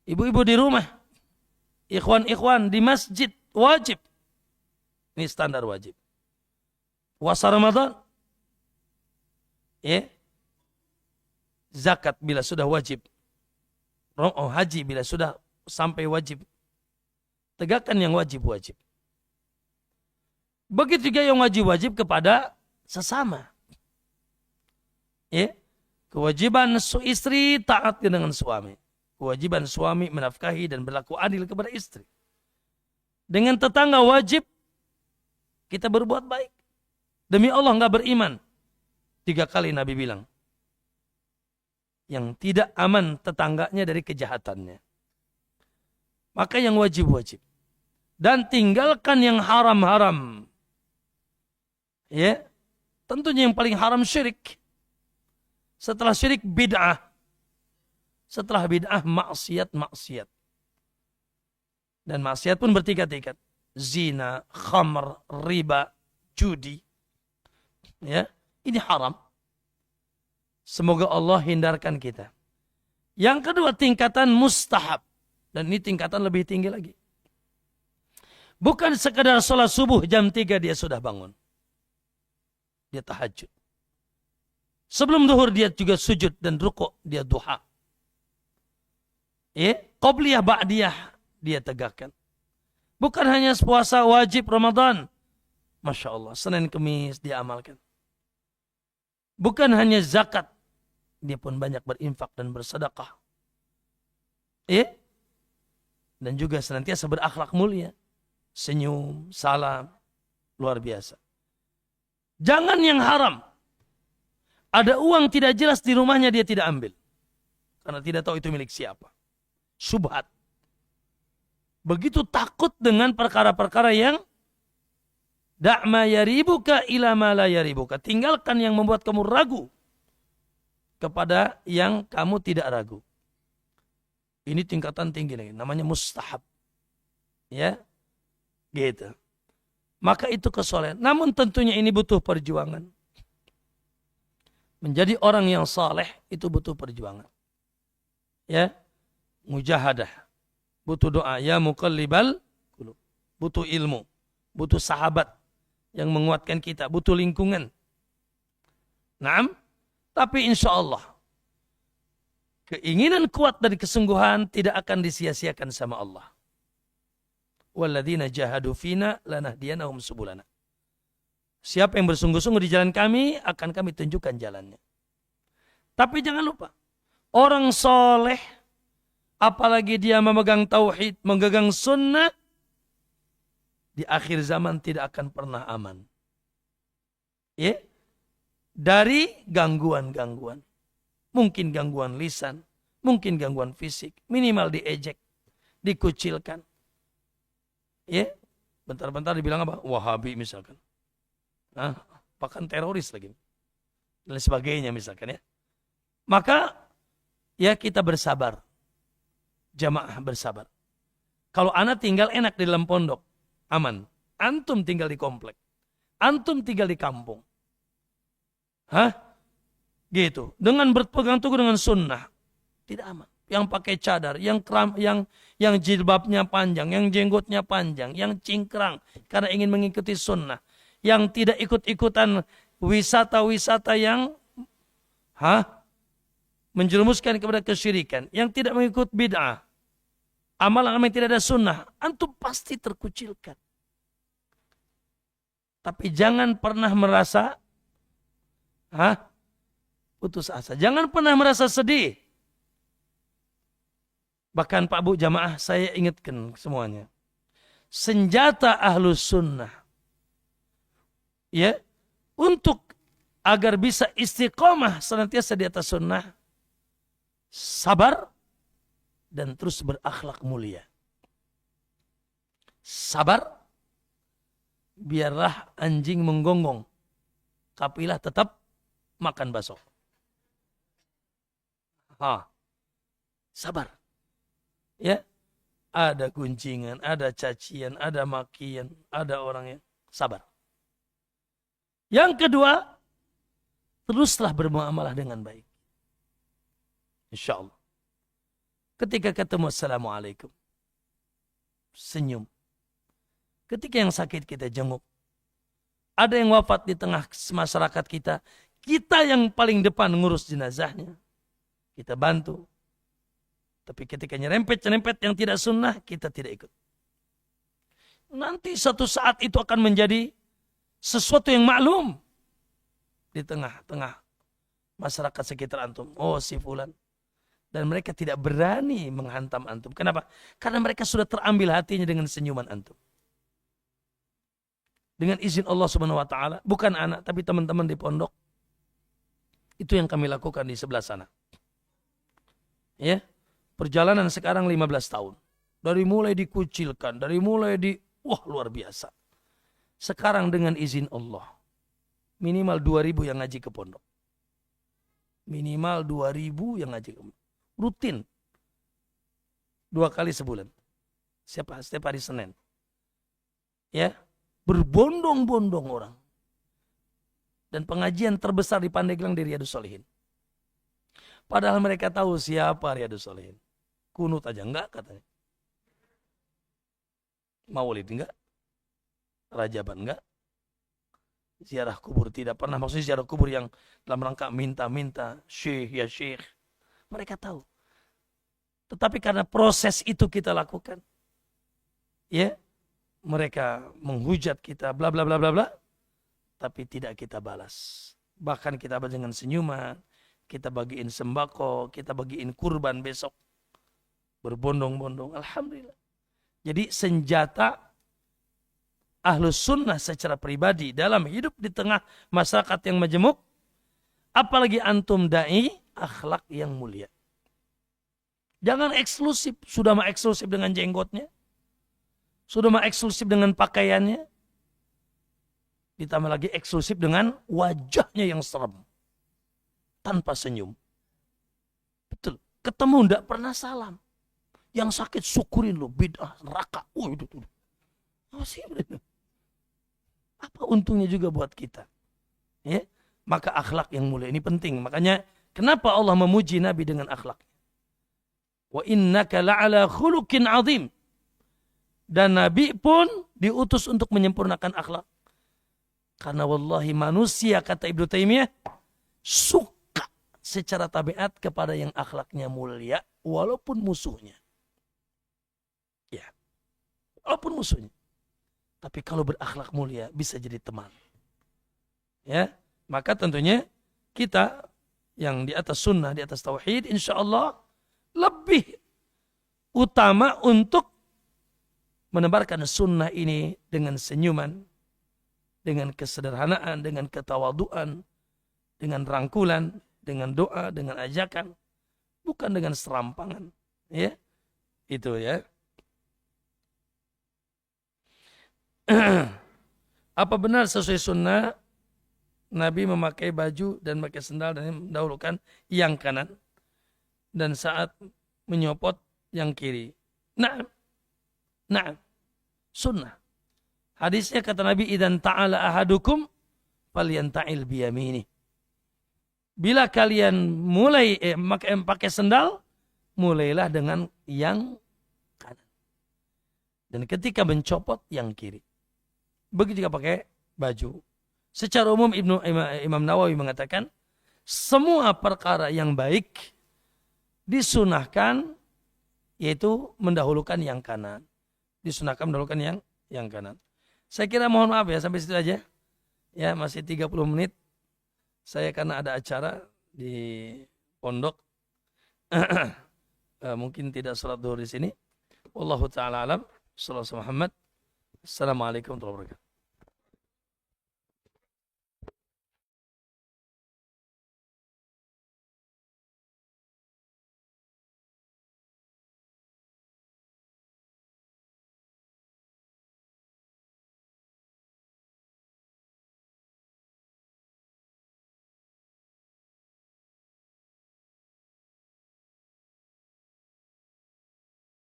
Ibu-ibu di rumah, ikhwan-ikhwan di masjid, wajib. Ini standar wajib. Puasa Ramadan. Ya. Zakat bila sudah wajib. Haji bila sudah sampai wajib. Tegakkan yang wajib-wajib. Begitu juga yang wajib-wajib kepada sesama. Ya. Kewajiban istri taat dengan suami. Kewajiban suami menafkahi dan berlaku adil kepada istri. Dengan tetangga wajib kita berbuat baik. Demi Allah enggak beriman. 3 kali Nabi bilang. Yang tidak aman tetangganya dari kejahatannya. Maka yang wajib-wajib. Dan tinggalkan yang haram-haram. Ya. Tentunya yang paling haram syirik. Setelah syirik bid'ah. Setelah bid'ah maksiat-maksiat. Dan maksiat pun bertingkat-tingkat. Zina, khamr, riba, judi. Ya, ini haram. Semoga Allah hindarkan kita. Yang kedua tingkatan mustahab. Dan ini tingkatan lebih tinggi lagi. Bukan sekadar sholat subuh jam 3 dia sudah bangun. Dia tahajud. Sebelum zuhur dia juga sujud dan rukuk, dia duha. Qobliyah ba'diyah dia tegakkan. Bukan hanya puasa wajib Ramadan. Masya Allah, Senin Kemis dia amalkan. Bukan hanya zakat. Dia pun banyak berinfak dan bersedekah. Dan juga senantiasa berakhlak mulia. Senyum, salam. Luar biasa. Jangan yang haram. Ada uang tidak jelas di rumahnya dia tidak ambil. Karena tidak tahu itu milik siapa. Syubhat. Begitu takut dengan perkara-perkara yang da'ma yaribuka ila ma la yaribuka. Tinggalkan yang membuat kamu ragu kepada yang kamu tidak ragu. Ini tingkatan tinggi lagi, namanya mustahab. Ya. Gitu. Maka itu kesolehan. Namun tentunya ini butuh perjuangan. Menjadi orang yang saleh itu butuh perjuangan. Ya. Mujahadah. Butuh doa. Ya muqallibal qulub. Butuh ilmu. Butuh sahabat yang menguatkan kita. Butuh lingkungan. Naam. Tapi insya Allah. Keinginan kuat dari kesungguhan tidak akan disia-siakan sama Allah. Walladzina jahadu fina lanahdiyanahum subulana. Siapa yang bersungguh-sungguh di jalan kami, akan kami tunjukkan jalannya. Tapi jangan lupa. Orang soleh, apalagi dia memegang tauhid, memegang sunnah, di akhir zaman tidak akan pernah aman. Ya? Dari gangguan-gangguan. Mungkin gangguan lisan, mungkin gangguan fisik, minimal diejek, dikucilkan. Ya, bentar-bentar dibilang apa? Wahabi misalkan. Bahkan teroris lagi. Dan sebagainya misalkan ya. Maka ya kita bersabar. Jamaah bersabar. Kalau anak tinggal enak di dalam pondok, aman. Antum tinggal di komplek. Antum tinggal di kampung. Gitu. Dengan berpegang teguh dengan sunnah. Tidak aman. Yang pakai cadar, yang jilbabnya panjang, yang jenggotnya panjang, yang cingkrang karena ingin mengikuti sunnah. Yang tidak ikut-ikutan wisata-wisata yang menjerumuskan kepada kesyirikan. Yang tidak mengikut bid'ah. Amalan-amalan yang tidak ada sunnah. Antum pasti terkucilkan. Tapi jangan pernah merasa putus asa. Jangan pernah merasa sedih. Bahkan Pak Bu jamaah saya ingatkan semuanya. Senjata ahlus sunnah. Ya. Untuk agar bisa istiqomah senantiasa di atas sunnah. Sabar. Dan terus berakhlak mulia. sabar, biarlah anjing menggonggong, kapilah tetap makan bakso. Sabar. Ya, ada guncingan, ada cacian, ada makian, ada orang yang sabar. Yang kedua, teruslah bermuamalah dengan baik. Insya Allah. Ketika ketemu assalamualaikum, senyum. Ketika yang sakit kita jenguk. Ada yang wafat di tengah masyarakat kita, kita yang paling depan ngurus jenazahnya. Kita bantu. Tapi ketika nyerempet-nyerempet yang tidak sunnah, kita tidak ikut. Nanti suatu saat itu akan menjadi sesuatu yang maklum di tengah-tengah masyarakat sekitar antum. Oh, si fulan. Dan mereka tidak berani menghantam antum. Kenapa? Karena mereka sudah terambil hatinya dengan senyuman antum. Dengan izin Allah Subhanahu wa taala, bukan anak tapi teman-teman di pondok. Itu yang kami lakukan di sebelah sana. Ya. Perjalanan sekarang 15 tahun. Dari mulai dikucilkan, dari mulai wah luar biasa. Sekarang dengan izin Allah, minimal 2.000 yang ngaji ke pondok. Minimal 2.000 yang ngaji ke pondok. Rutin. 2 kali sebulan. Setiap hari Senin. Ya, berbondong-bondong orang. Dan pengajian terbesar di Pandeglang di Riyadhus Shalihin. Padahal mereka tahu siapa Riyadhus Shalihin. Kunut aja enggak katanya. Maulid enggak. Rajaban enggak. Ziarah kubur tidak pernah. Maksudnya ziarah kubur yang dalam rangka minta-minta. Syekh ya syekh. Mereka tahu. Tetapi karena proses itu kita lakukan. Ya. Mereka menghujat kita. Bla bla bla bla bla. Tapi tidak kita balas. Bahkan kita balas dengan senyuman. Kita bagiin sembako. Kita bagiin kurban besok. Berbondong-bondong. Alhamdulillah. Jadi senjata ahlus sunnah secara pribadi dalam hidup di tengah masyarakat yang majemuk. Apalagi antum da'i, akhlak yang mulia. Jangan eksklusif. Sudah mah eksklusif dengan jenggotnya. Sudah mah eksklusif dengan pakaiannya. Ditambah lagi eksklusif dengan wajahnya yang serem. Tanpa senyum. Betul. Ketemu tidak pernah salam. Yang sakit syukurin lo, bid'ah, neraka. Oh itu tuh. Apa untungnya juga buat kita? Ya, maka akhlak yang mulia ini penting. Makanya kenapa Allah memuji Nabi dengan akhlak? Wa innaka la'ala khuluqin azim. Dan Nabi pun diutus untuk menyempurnakan akhlak. Karena wallahi manusia, kata Ibnu Taimiyah, suka secara tabiat kepada yang akhlaknya mulia walaupun musuhnya. Ya, walaupun musuhnya. Tapi kalau berakhlak mulia bisa jadi teman. Ya, maka tentunya kita yang di atas sunnah, di atas tauhid, insya Allah lebih utama untuk menebarkan sunnah ini dengan senyuman, dengan kesederhanaan, dengan ketawaduan, dengan rangkulan, dengan doa, dengan ajakan, bukan dengan serampangan. Ya, itu ya. Apa benar sesuai sunnah Nabi memakai baju dan memakai sendal dan mendahulukan yang kanan dan saat menyopot yang kiri? Nah, sunnah. Hadisnya kata Nabi, idan ta'ala ahadukum falyanta'il biyamini. Bila kalian mulai pakai sendal, mulailah dengan yang kanan. Dan ketika mencopot yang kiri. Begitu juga pakai baju. Secara umum Imam Nawawi mengatakan, semua perkara yang baik disunahkan, yaitu mendahulukan yang kanan. Disunahkan mendahulukan yang kanan. Saya kira mohon maaf ya, sampai situ aja. Ya, masih 30 menit. Saya karena ada acara di pondok. Mungkin tidak sholat zuhur di sini. Wallahu ta'ala alam. Sallallahu Muhammad. Assalamualaikum warahmatullahi wabarakatuh.